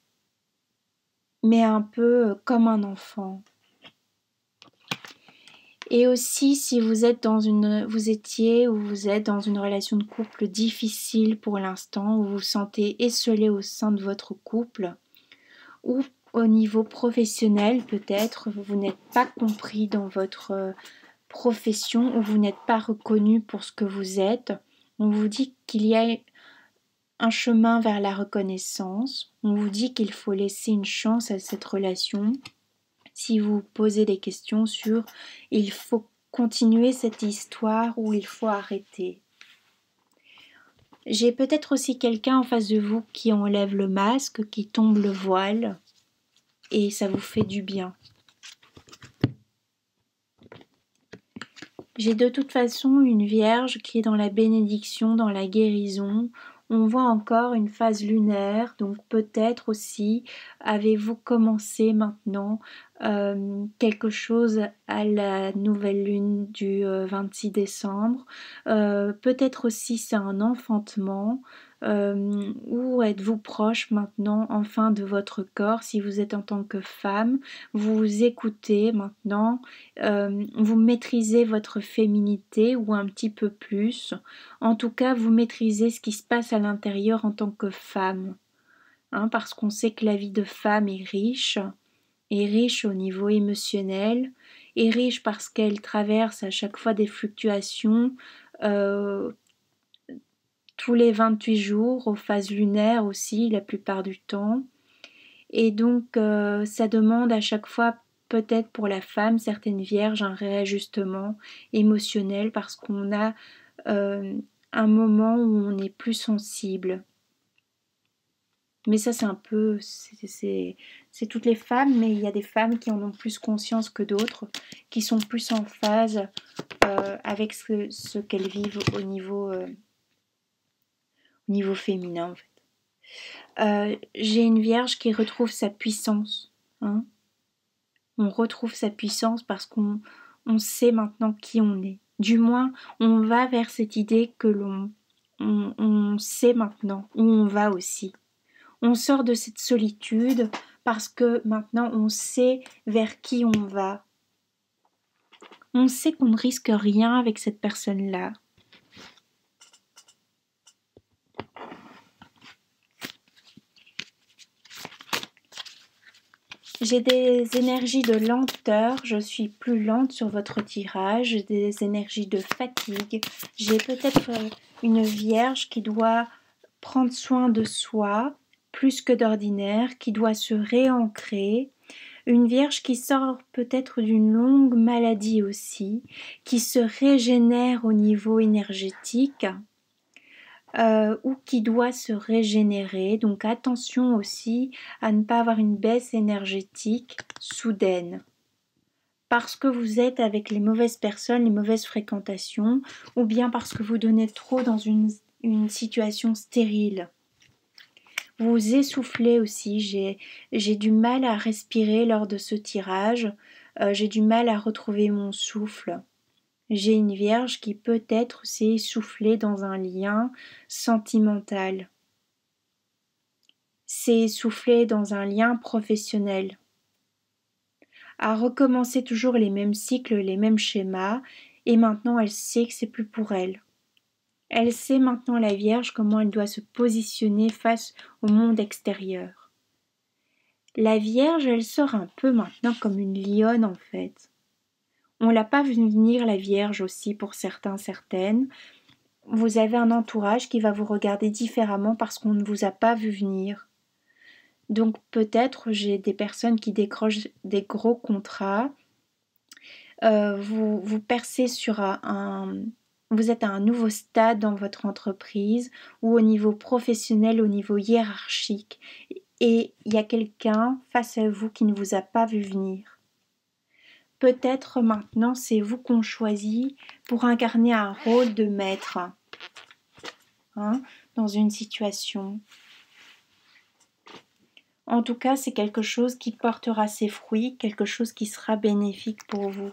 mais un peu comme un enfant. Et aussi, si vous êtes vous étiez ou vous êtes dans une relation de couple difficile pour l'instant, où vous vous sentez esseulé au sein de votre couple, ou au niveau professionnel peut-être, vous n'êtes pas compris dans votre profession, ou vous n'êtes pas reconnu pour ce que vous êtes, on vous dit qu'il y a un chemin vers la reconnaissance, on vous dit qu'il faut laisser une chance à cette relation. Si vous posez des questions sur il faut continuer cette histoire ou il faut arrêter. J'ai peut-être aussi quelqu'un en face de vous qui enlève le masque, qui tombe le voile et ça vous fait du bien. J'ai de toute façon une Vierge qui est dans la bénédiction, dans la guérison. On voit encore une phase lunaire, donc peut-être aussi avez-vous commencé maintenant quelque chose à la nouvelle lune du 26 décembre. Peut-être aussi c'est un enfantement. Ou êtes-vous proche maintenant enfin de votre corps si vous êtes en tant que femme, vous écoutez maintenant, vous maîtrisez votre féminité ou un petit peu plus, en tout cas vous maîtrisez ce qui se passe à l'intérieur en tant que femme, hein, parce qu'on sait que la vie de femme est riche au niveau émotionnel, est riche parce qu'elle traverse à chaque fois des fluctuations, tous les 28 jours, aux phases lunaires aussi, la plupart du temps. Et donc, ça demande à chaque fois, peut-être pour la femme, certaines vierges, un réajustement émotionnel parce qu'on a un moment où on est plus sensible. Mais ça, c'est un peu... C'est toutes les femmes, mais il y a des femmes qui en ont plus conscience que d'autres, qui sont plus en phase avec ce qu'elles vivent au niveau féminin en fait. J'ai une vierge qui retrouve sa puissance. Hein. On retrouve sa puissance parce qu'on sait maintenant qui on est. Du moins, on va vers cette idée que on sait maintenant où on va aussi. On sort de cette solitude parce que maintenant on sait vers qui on va. On sait qu'on ne risque rien avec cette personne-là. J'ai des énergies de lenteur, je suis plus lente sur votre tirage, j'ai des énergies de fatigue, j'ai peut-être une vierge qui doit prendre soin de soi, plus que d'ordinaire, qui doit se réancrer, une vierge qui sort peut-être d'une longue maladie aussi, qui se régénère au niveau énergétique, ou qui doit se régénérer. Donc attention aussi à ne pas avoir une baisse énergétique soudaine. parce que vous êtes avec les mauvaises personnes, les mauvaises fréquentations, ou bien parce que vous donnez trop dans une situation stérile. Vous essoufflez aussi, j'ai du mal à respirer lors de ce tirage, j'ai du mal à retrouver mon souffle. J'ai une vierge qui peut-être s'est essoufflée dans un lien sentimental, s'est essoufflée dans un lien professionnel, a recommencé toujours les mêmes cycles, les mêmes schémas, et maintenant elle sait que c'est plus pour elle. Elle sait maintenant, la Vierge, comment elle doit se positionner face au monde extérieur. La Vierge, elle sort un peu maintenant comme une lionne en fait. On l'a pas vu venir, la Vierge aussi, pour certains, certaines. Vous avez un entourage qui va vous regarder différemment parce qu'on ne vous a pas vu venir. Donc peut-être j'ai des personnes qui décrochent des gros contrats. Vous percez sur vous êtes à un nouveau stade dans votre entreprise ou au niveau professionnel, au niveau hiérarchique. Et il y a quelqu'un face à vous qui ne vous a pas vu venir. Peut-être maintenant c'est vous qu'on choisit pour incarner un rôle de maître dans une situation. En tout cas, c'est quelque chose qui portera ses fruits, quelque chose qui sera bénéfique pour vous.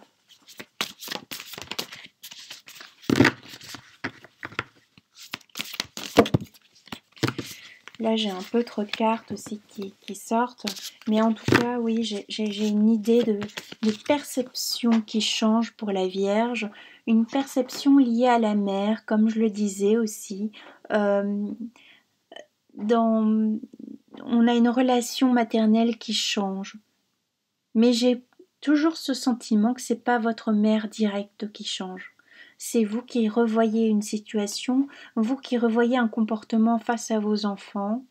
Là, j'ai un peu trop de cartes aussi qui sortent. Mais en tout cas, oui, j'ai une idée de perception qui change pour la Vierge. Une perception liée à la mer, comme je le disais aussi. On a une relation maternelle qui change. Mais j'ai toujours ce sentiment que c'est pas votre mère directe qui change. C'est vous qui revoyez une situation, vous qui revoyez un comportement face à vos enfants,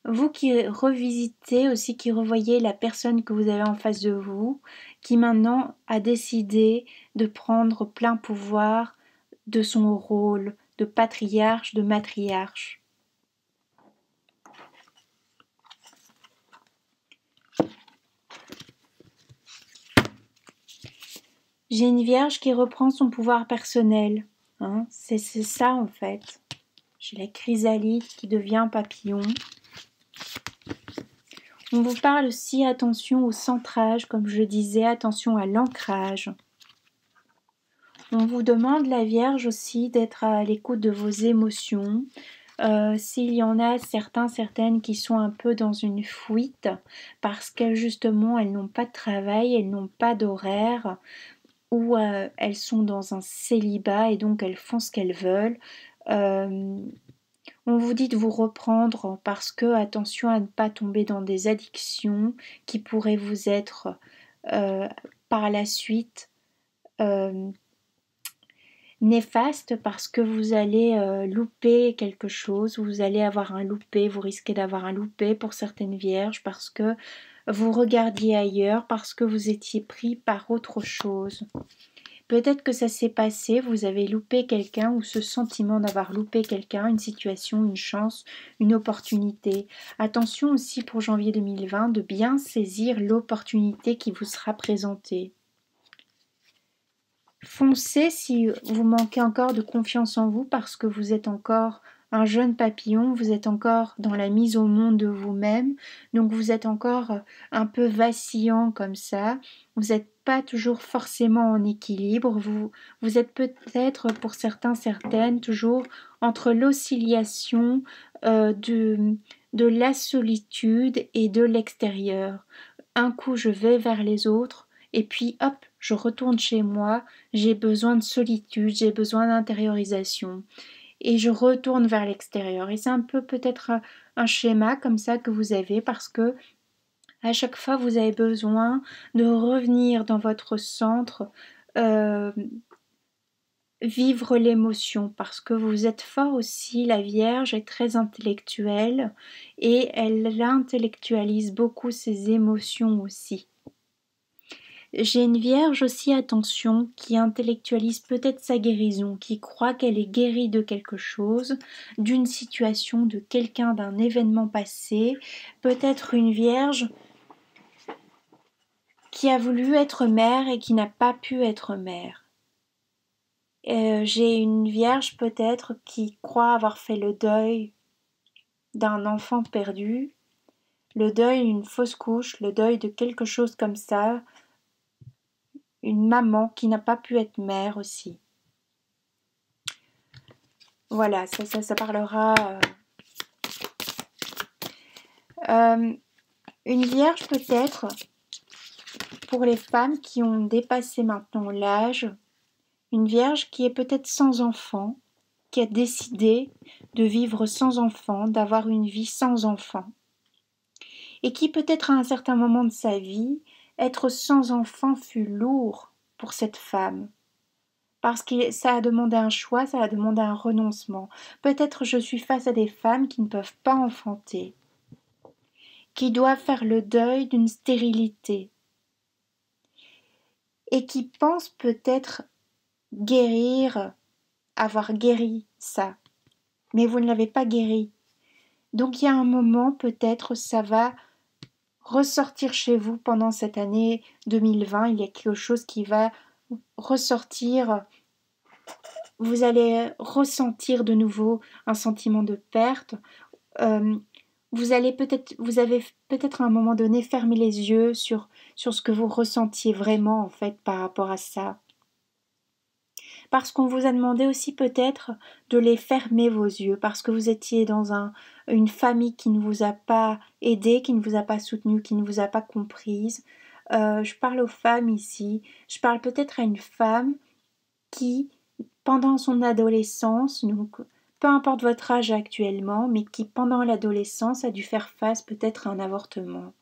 vous qui revisitez aussi, qui revoyez la personne que vous avez en face de vous, qui maintenant a décidé de prendre plein pouvoir de son rôle de patriarche, de matriarche. J'ai une Vierge qui reprend son pouvoir personnel. C'est ça en fait. J'ai la chrysalide qui devient papillon. On vous parle aussi, attention au centrage, comme je disais, attention à l'ancrage. On vous demande, la Vierge aussi, d'être à l'écoute de vos émotions. S'il y en a certaines qui sont un peu dans une fuite, parce que justement elles n'ont pas de travail, elles n'ont pas d'horaire, ou elles sont dans un célibat et donc elles font ce qu'elles veulent. On vous dit de vous reprendre parce que attention à ne pas tomber dans des addictions qui pourraient vous être par la suite néfastes, parce que vous allez louper quelque chose, vous allez avoir un loupé, vous risquez d'avoir un loupé pour certaines vierges parce que vous regardiez ailleurs, parce que vous étiez pris par autre chose. Peut-être que ça s'est passé, vous avez loupé quelqu'un, ou ce sentiment d'avoir loupé quelqu'un, une situation, une chance, une opportunité. Attention aussi pour janvier 2020 de bien saisir l'opportunité qui vous sera présentée. Foncez si vous manquez encore de confiance en vous parce que vous êtes encore un jeune papillon, vous êtes encore dans la mise au monde de vous-même, donc vous êtes encore un peu vacillant comme ça, vous n'êtes pas toujours forcément en équilibre, vous êtes peut-être pour certaines toujours entre l'oscillation de la solitude et de l'extérieur. Un coup je vais vers les autres, et puis hop, je retourne chez moi, j'ai besoin de solitude, j'ai besoin d'intériorisation. Et je retourne vers l'extérieur. Et c'est un peu peut-être un schéma comme ça que vous avez parce que à chaque fois vous avez besoin de revenir dans votre centre, vivre l'émotion parce que vous êtes fort aussi, la Vierge est très intellectuelle et elle intellectualise beaucoup ses émotions aussi. J'ai une Vierge aussi, attention, qui intellectualise peut-être sa guérison, qui croit qu'elle est guérie de quelque chose, d'une situation, de quelqu'un, d'un événement passé. Peut-être une Vierge qui a voulu être mère et qui n'a pas pu être mère. J'ai une vierge peut-être qui croit avoir fait le deuil d'un enfant perdu, le deuil d'une fausse couche, le deuil de quelque chose comme ça, une maman qui n'a pas pu être mère aussi. Voilà, ça parlera. Une vierge peut-être pour les femmes qui ont dépassé maintenant l'âge, une vierge qui est peut-être sans enfant, qui a décidé de vivre sans enfant, d'avoir une vie sans enfant, et qui peut-être à un certain moment de sa vie, être sans enfant fut lourd pour cette femme. Parce que ça a demandé un choix, ça a demandé un renoncement. Peut-être je suis face à des femmes qui ne peuvent pas enfanter, qui doivent faire le deuil d'une stérilité, et qui pensent peut-être guérir, avoir guéri ça. Mais vous ne l'avez pas guéri. Donc il y a un moment, peut-être, ça va ressortir chez vous pendant cette année 2020. Il y a quelque chose qui va ressortir. Vous allez ressentir de nouveau un sentiment de perte. Vous avez peut-être à un moment donné fermé les yeux sur ce que vous ressentiez vraiment en fait par rapport à ça. Parce qu'on vous a demandé aussi peut-être de les fermer vos yeux, parce que vous étiez dans une famille qui ne vous a pas aidé, qui ne vous a pas soutenu, qui ne vous a pas comprise. Je parle aux femmes ici, je parle peut-être à une femme qui, pendant son adolescence, donc peu importe votre âge actuellement, mais qui pendant l'adolescence a dû faire face peut-être à un avortement,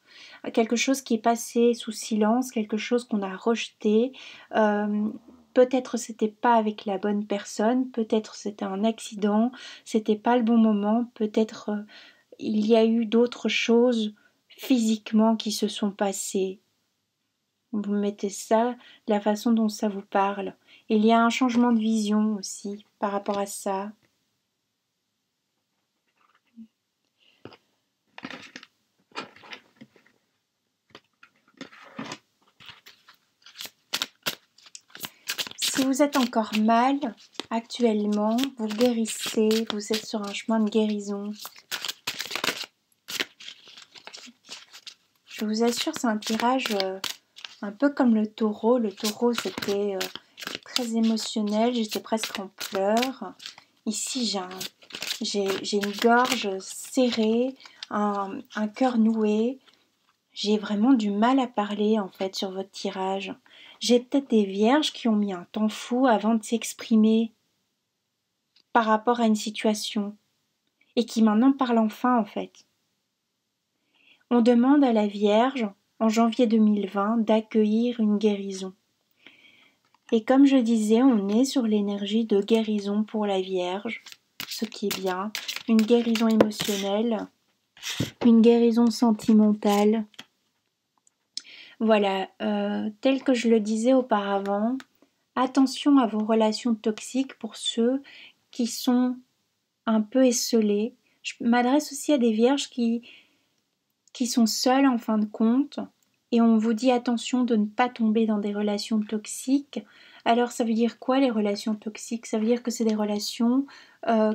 à quelque chose qui est passé sous silence, quelque chose qu'on a rejeté. Peut-être c'était pas avec la bonne personne, peut-être c'était un accident, c'était pas le bon moment, peut-être il y a eu d'autres choses physiquement qui se sont passées. Vous mettez ça, la façon dont ça vous parle. Il y a un changement de vision aussi par rapport à ça. Si vous êtes encore mal actuellement, vous guérissez, vous êtes sur un chemin de guérison. Je vous assure, c'est un tirage un peu comme le taureau. Le taureau, c'était très émotionnel, j'étais presque en pleurs. Ici, j'ai une gorge serrée, un cœur noué. J'ai vraiment du mal à parler en fait sur votre tirage. J'ai peut-être des vierges qui ont mis un temps fou avant de s'exprimer par rapport à une situation et qui maintenant parlent enfin en fait. On demande à la Vierge en janvier 2020 d'accueillir une guérison. Et comme je disais, on est sur l'énergie de guérison pour la Vierge, ce qui est bien, une guérison émotionnelle, une guérison sentimentale. Voilà, tel que je le disais auparavant, attention à vos relations toxiques pour ceux qui sont un peu esselés. Je m'adresse aussi à des vierges qui sont seules en fin de compte, et on vous dit attention de ne pas tomber dans des relations toxiques. Alors ça veut dire quoi les relations toxiques? Ça veut dire que c'est des relations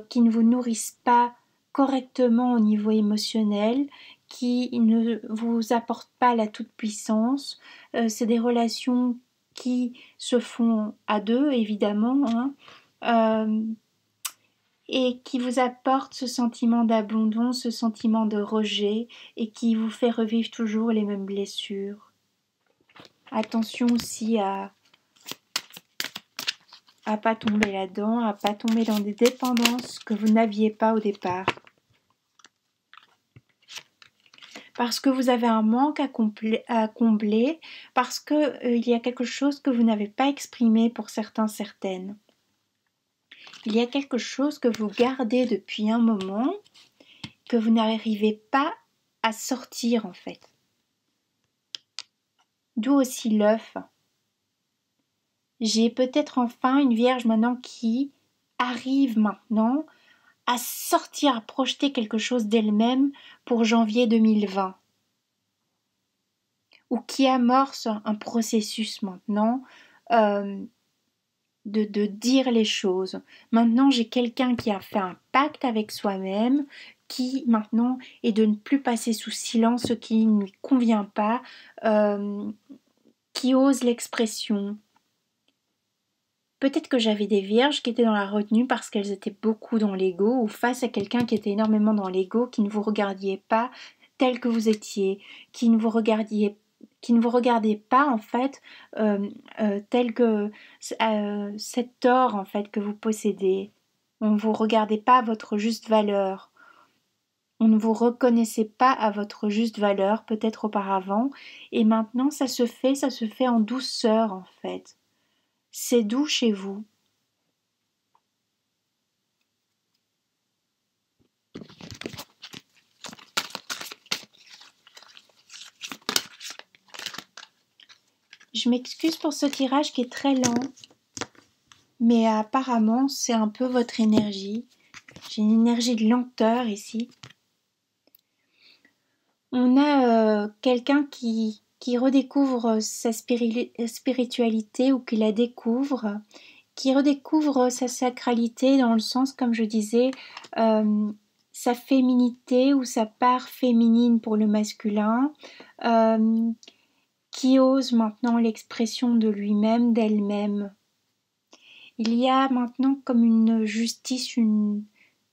qui ne vous nourrissent pas correctement au niveau émotionnel, qui ne vous apportent pas la toute-puissance. C'est des relations qui se font à deux, évidemment, hein, et qui vous apportent ce sentiment d'abandon, ce sentiment de rejet, et qui vous fait revivre toujours les mêmes blessures. Attention aussi à pas tomber là-dedans, à pas tomber dans des dépendances que vous n'aviez pas au départ. Parce que vous avez un manque à combler, parce que il y a quelque chose que vous n'avez pas exprimé pour certains, certaines. Il y a quelque chose que vous gardez depuis un moment, que vous n'arrivez pas à sortir en fait. D'où aussi l'œuf. J'ai peut-être enfin une vierge maintenant qui arrive maintenant à sortir, à projeter quelque chose d'elle-même pour janvier 2020. ou qui amorce un processus maintenant euh, de dire les choses. Maintenant, j'ai quelqu'un qui a fait un pacte avec soi-même, qui maintenant est de ne plus passer sous silence ce qui ne lui convient pas, euh, qui ose l'expression. Peut-être que j'avais des vierges qui étaient dans la retenue parce qu'elles étaient beaucoup dans l'ego, ou face à quelqu'un qui était énormément dans l'ego, qui ne vous regardiez pas tel que vous étiez, qui ne vous regardait pas en fait tel que cet or en fait que vous possédez. On ne vous regardait pas à votre juste valeur. On ne vous reconnaissait pas à votre juste valeur, peut-être auparavant, et maintenant ça se fait en douceur en fait. C'est doux chez vous. Je m'excuse pour ce tirage qui est très lent, mais apparemment c'est un peu votre énergie. J'ai une énergie de lenteur ici. On a quelqu'un qui redécouvre sa spiritualité ou qui la découvre, qui redécouvre sa sacralité dans le sens, comme je disais, sa féminité ou sa part féminine pour le masculin, euh, qui ose maintenant l'expression de lui-même, d'elle-même. Il y a maintenant comme une justice, une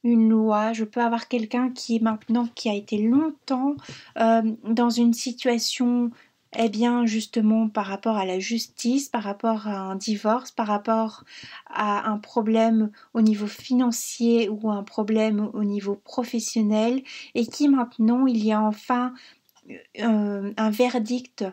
loi. Je peux avoir quelqu'un qui est maintenant, qui a été longtemps dans une situation, eh bien justement par rapport à la justice, par rapport à un divorce, par rapport à un problème au niveau financier ou un problème au niveau professionnel, et qui maintenant il y a enfin un verdict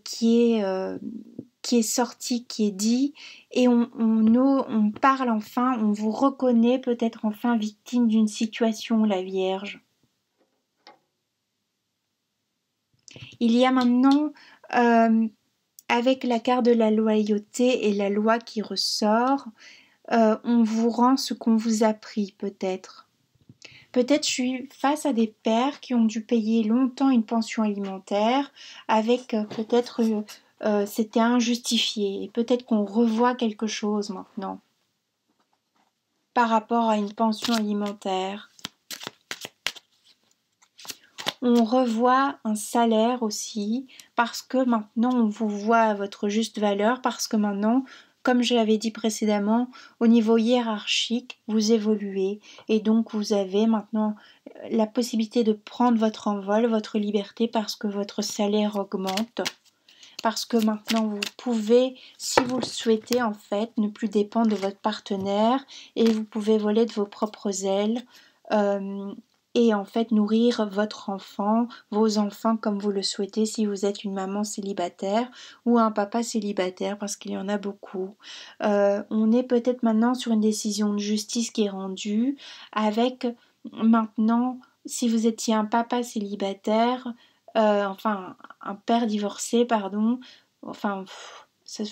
qui est sorti, qui est dit, et on parle enfin, on vous reconnaît peut-être enfin victime d'une situation, la Vierge. Il y a maintenant, avec la carte de la loyauté et la loi qui ressort, on vous rend ce qu'on vous a pris peut-être. Peut-être je suis face à des pères qui ont dû payer longtemps une pension alimentaire avec peut-être c'était injustifié et peut-être qu'on revoit quelque chose maintenant par rapport à une pension alimentaire. On revoit un salaire aussi parce que maintenant on vous voit à votre juste valeur, parce que maintenant, comme je l'avais dit précédemment, au niveau hiérarchique, vous évoluez et donc vous avez maintenant la possibilité de prendre votre envol, votre liberté parce que votre salaire augmente. Parce que maintenant vous pouvez, si vous le souhaitez en fait, ne plus dépendre de votre partenaire et vous pouvez voler de vos propres ailes et en fait nourrir votre enfant, vos enfants comme vous le souhaitez si vous êtes une maman célibataire ou un papa célibataire parce qu'il y en a beaucoup. On est peut-être maintenant sur une décision de justice qui est rendue avec maintenant, si vous étiez un papa célibataire, enfin un père divorcé, pardon, enfin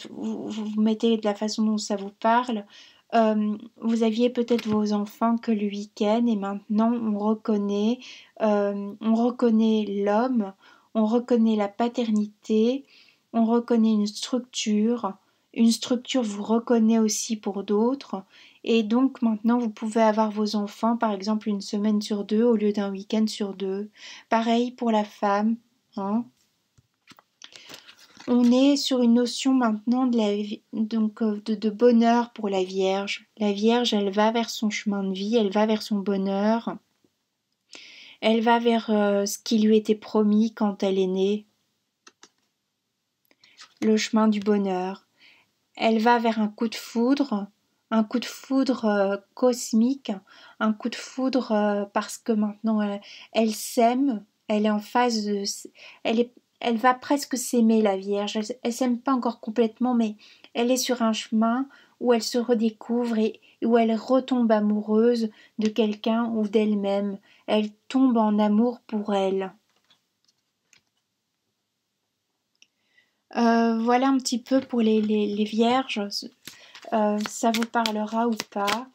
vous mettez de la façon dont ça vous parle. Vous aviez peut-être vos enfants que le week-end et maintenant on reconnaît l'homme, on reconnaît la paternité, on reconnaît une structure vous reconnaît aussi pour d'autres et donc maintenant vous pouvez avoir vos enfants par exemple une semaine sur deux au lieu d'un week-end sur deux. Pareil pour la femme, hein. On est sur une notion maintenant de bonheur pour la Vierge. La Vierge, elle va vers son chemin de vie, elle va vers son bonheur, elle va vers ce qui lui était promis quand elle est née, le chemin du bonheur. Elle va vers un coup de foudre cosmique, un coup de foudre parce que maintenant elle s'aime, elle est en phase de, elle est, elle va presque s'aimer la Vierge. Elle s'aime pas encore complètement, mais elle est sur un chemin où elle se redécouvre et où elle retombe amoureuse de quelqu'un ou d'elle-même. Elle tombe en amour pour elle. Voilà un petit peu pour les vierges. Ça vous parlera ou pas.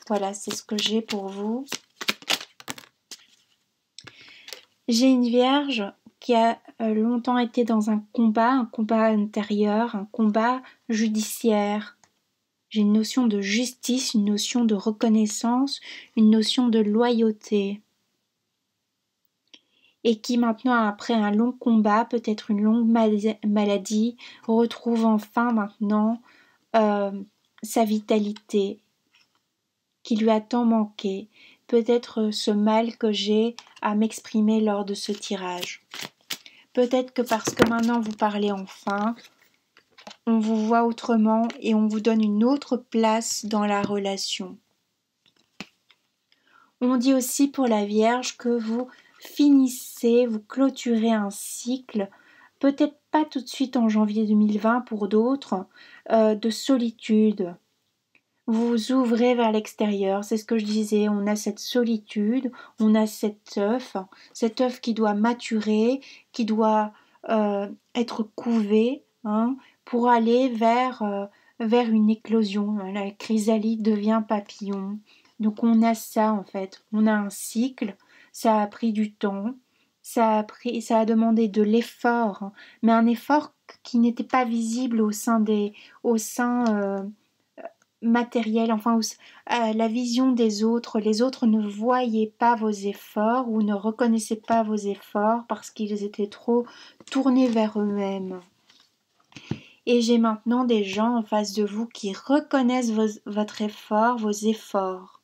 Voilà, c'est ce que j'ai pour vous. J'ai une vierge qui a longtemps été dans un combat intérieur, un combat judiciaire. J'ai une notion de justice, une notion de reconnaissance, une notion de loyauté. Et qui maintenant, après un long combat, peut-être une longue maladie, retrouve enfin maintenant euh, sa vitalité qui lui a tant manqué. Peut-être ce mal que j'ai à m'exprimer lors de ce tirage. Peut-être que parce que maintenant vous parlez enfin, on vous voit autrement et on vous donne une autre place dans la relation. On dit aussi pour la Vierge que vous finissez, vous clôturez un cycle, peut-être pas tout de suite en janvier 2020 pour d'autres, de solitude. Vous vous ouvrez vers l'extérieur, c'est ce que je disais, on a cette solitude, on a cet œuf qui doit maturer, qui doit être couvé, hein, pour aller vers une éclosion. La chrysalide devient papillon. Donc on a ça en fait, on a un cycle, ça a pris du temps, ça a demandé de l'effort, hein, mais un effort qui n'était pas visible au sein matériel, enfin la vision des autres. Les autres ne voyaient pas vos efforts ou ne reconnaissaient pas vos efforts parce qu'ils étaient trop tournés vers eux-mêmes. Et j'ai maintenant des gens en face de vous qui reconnaissent votre effort, vos efforts.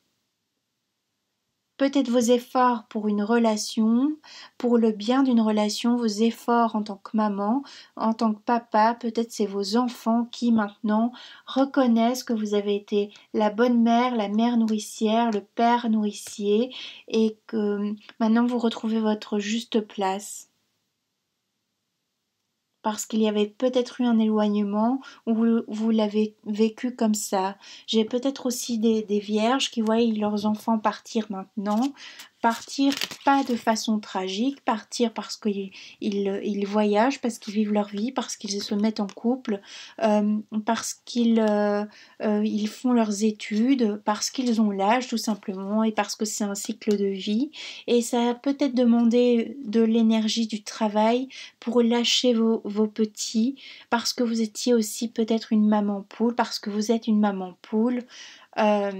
Peut-être vos efforts pour une relation, pour le bien d'une relation, vos efforts en tant que maman, en tant que papa, peut-être c'est vos enfants qui maintenant reconnaissent que vous avez été la bonne mère, la mère nourricière, le père nourricier et que maintenant vous retrouvez votre juste place. Parce qu'il y avait peut-être eu un éloignement ou vous l'avez vécu comme ça. J'ai peut-être aussi des vierges qui voient leurs enfants partir maintenant, partir pas de façon tragique, partir parce qu'ils voyagent, parce qu'ils vivent leur vie, parce qu'ils se mettent en couple, parce qu'ils font leurs études, parce qu'ils ont l'âge tout simplement et parce que c'est un cycle de vie. Et ça a peut-être demandé de l'énergie du travail pour lâcher vos petits, parce que vous étiez aussi peut-être une maman poule, parce que vous êtes une maman poule, euh,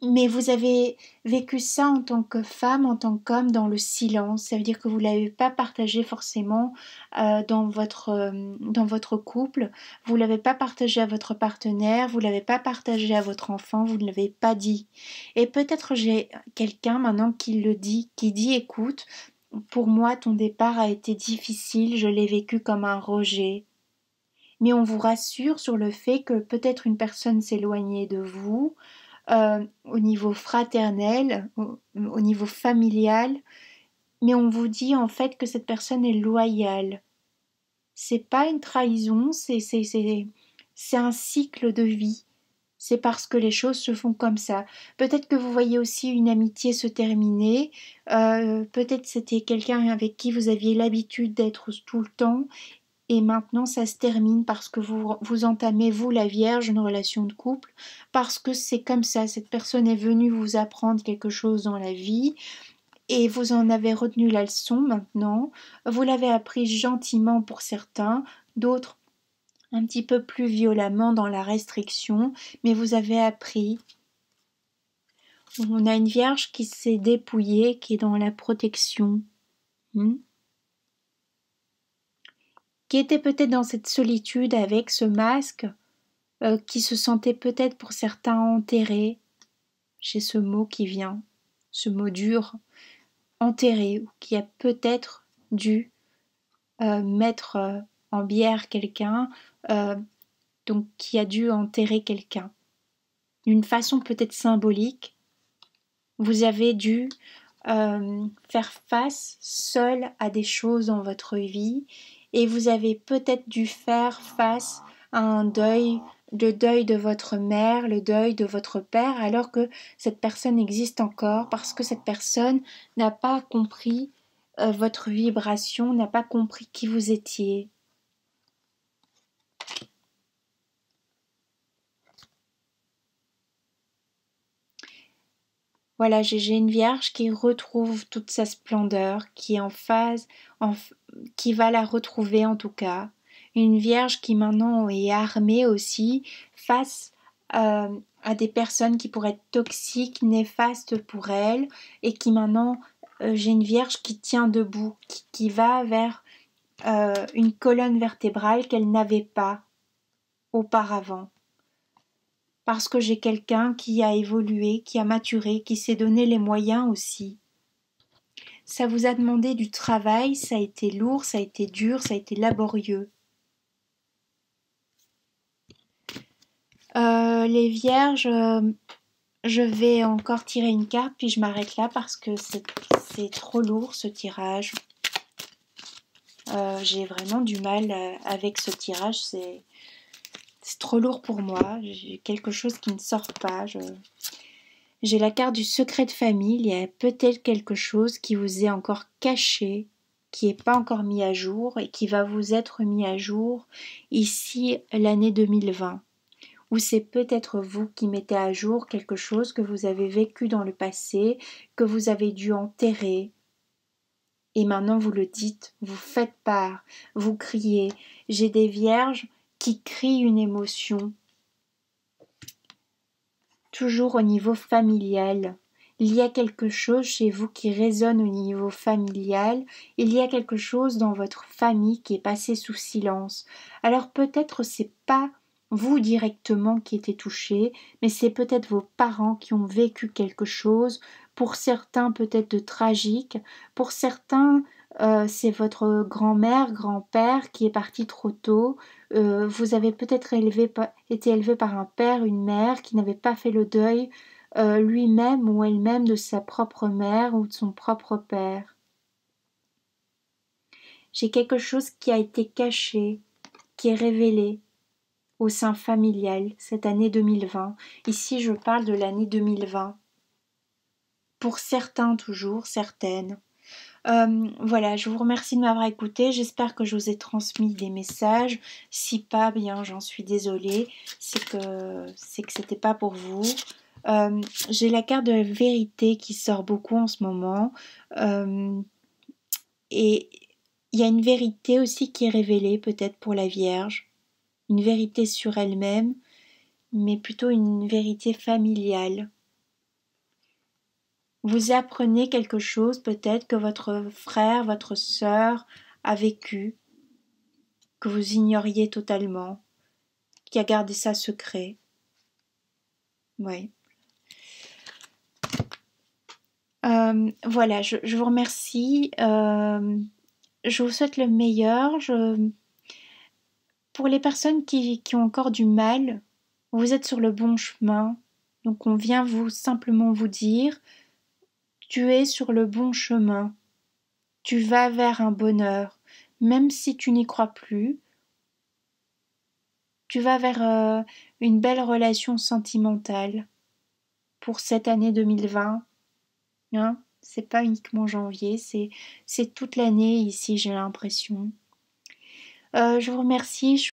mais vous avez vécu ça en tant que femme, en tant qu'homme, dans le silence. Ça veut dire que vous ne l'avez pas partagé forcément dans votre couple, vous ne l'avez pas partagé à votre partenaire, vous ne l'avez pas partagé à votre enfant, vous ne l'avez pas dit. Et peut-être j'ai quelqu'un maintenant qui le dit, qui dit écoute, pour moi, ton départ a été difficile, je l'ai vécu comme un rejet. Mais on vous rassure sur le fait que peut-être une personne s'éloignait de vous au niveau fraternel, au niveau familial, mais on vous dit en fait que cette personne est loyale. C'est pas une trahison, c'est un cycle de vie. C'est parce que les choses se font comme ça. Peut-être que vous voyez aussi une amitié se terminer. Peut-être c'était quelqu'un avec qui vous aviez l'habitude d'être tout le temps. Et maintenant, ça se termine parce que vous entamez, vous, la Vierge, une relation de couple. Parce que c'est comme ça. Cette personne est venue vous apprendre quelque chose dans la vie. Et vous en avez retenu la leçon maintenant. Vous l'avez appris gentiment pour certains. D'autres un petit peu plus violemment dans la restriction, mais vous avez appris. On a une vierge qui s'est dépouillée, qui est dans la protection, qui était peut-être dans cette solitude avec ce masque, qui se sentait peut-être pour certains enterré. J'ai ce mot qui vient, ce mot dur, enterré, ou qui a peut-être dû mettre en bière quelqu'un, donc qui a dû enterrer quelqu'un. D'une façon peut-être symbolique, vous avez dû faire face seul à des choses dans votre vie et vous avez peut-être dû faire face à un deuil, le deuil de votre mère, le deuil de votre père, alors que cette personne existe encore parce que cette personne n'a pas compris votre vibration, n'a pas compris qui vous étiez. Voilà, j'ai une vierge qui retrouve toute sa splendeur, qui est en phase, qui va la retrouver en tout cas. Une vierge qui maintenant est armée aussi face à des personnes qui pourraient être toxiques, néfastes pour elle, et qui maintenant, j'ai une vierge qui tient debout, qui va vers une colonne vertébrale qu'elle n'avait pas auparavant. Parce que j'ai quelqu'un qui a évolué, qui a maturé, qui s'est donné les moyens aussi. Ça vous a demandé du travail, ça a été lourd, ça a été dur, ça a été laborieux. Les vierges, je vais encore tirer une carte, puis je m'arrête là parce que c'est trop lourd ce tirage. J'ai vraiment du mal avec ce tirage, c'est trop lourd pour moi. J'ai quelque chose qui ne sort pas. J'ai la carte du secret de famille. Il y a peut-être quelque chose qui vous est encore caché, qui n'est pas encore mis à jour et qui va vous être mis à jour ici l'année 2020. Ou c'est peut-être vous qui mettez à jour quelque chose que vous avez vécu dans le passé, que vous avez dû enterrer. Et maintenant vous le dites, vous faites part, vous criez. J'ai des vierges qui crient une émotion. Toujours au niveau familial. Il y a quelque chose chez vous qui résonne au niveau familial, il y a quelque chose dans votre famille qui est passé sous silence. Alors peut-être c'est pas vous directement qui étiez touché, mais c'est peut-être vos parents qui ont vécu quelque chose, pour certains peut-être de tragique, pour certains c'est votre grand-mère, grand-père qui est parti trop tôt, vous avez peut-être été élevé par un père, une mère qui n'avait pas fait le deuil lui-même ou elle-même de sa propre mère ou de son propre père. J'ai quelque chose qui a été caché, qui est révélé au sein familial cette année 2020. Ici, je parle de l'année 2020. Pour certains toujours, certaines. Voilà, je vous remercie de m'avoir écouté. J'espère que je vous ai transmis des messages. Si pas, bien, j'en suis désolée. C'est que c'était pas pour vous. J'ai la carte de la vérité qui sort beaucoup en ce moment. Et il y a une vérité aussi qui est révélée peut-être pour la Vierge. Une vérité sur elle-même, mais plutôt une vérité familiale. Vous apprenez quelque chose peut-être que votre frère, votre sœur a vécu, que vous ignoriez totalement, qui a gardé ça secret. Oui. Voilà, je vous remercie. Je vous souhaite le meilleur. Pour les personnes qui ont encore du mal, vous êtes sur le bon chemin. Donc on vient simplement vous dire, tu es sur le bon chemin. Tu vas vers un bonheur. Même si tu n'y crois plus, tu vas vers une belle relation sentimentale pour cette année 2020. Hein, c'est pas uniquement janvier, c'est toute l'année ici, j'ai l'impression. Je vous remercie.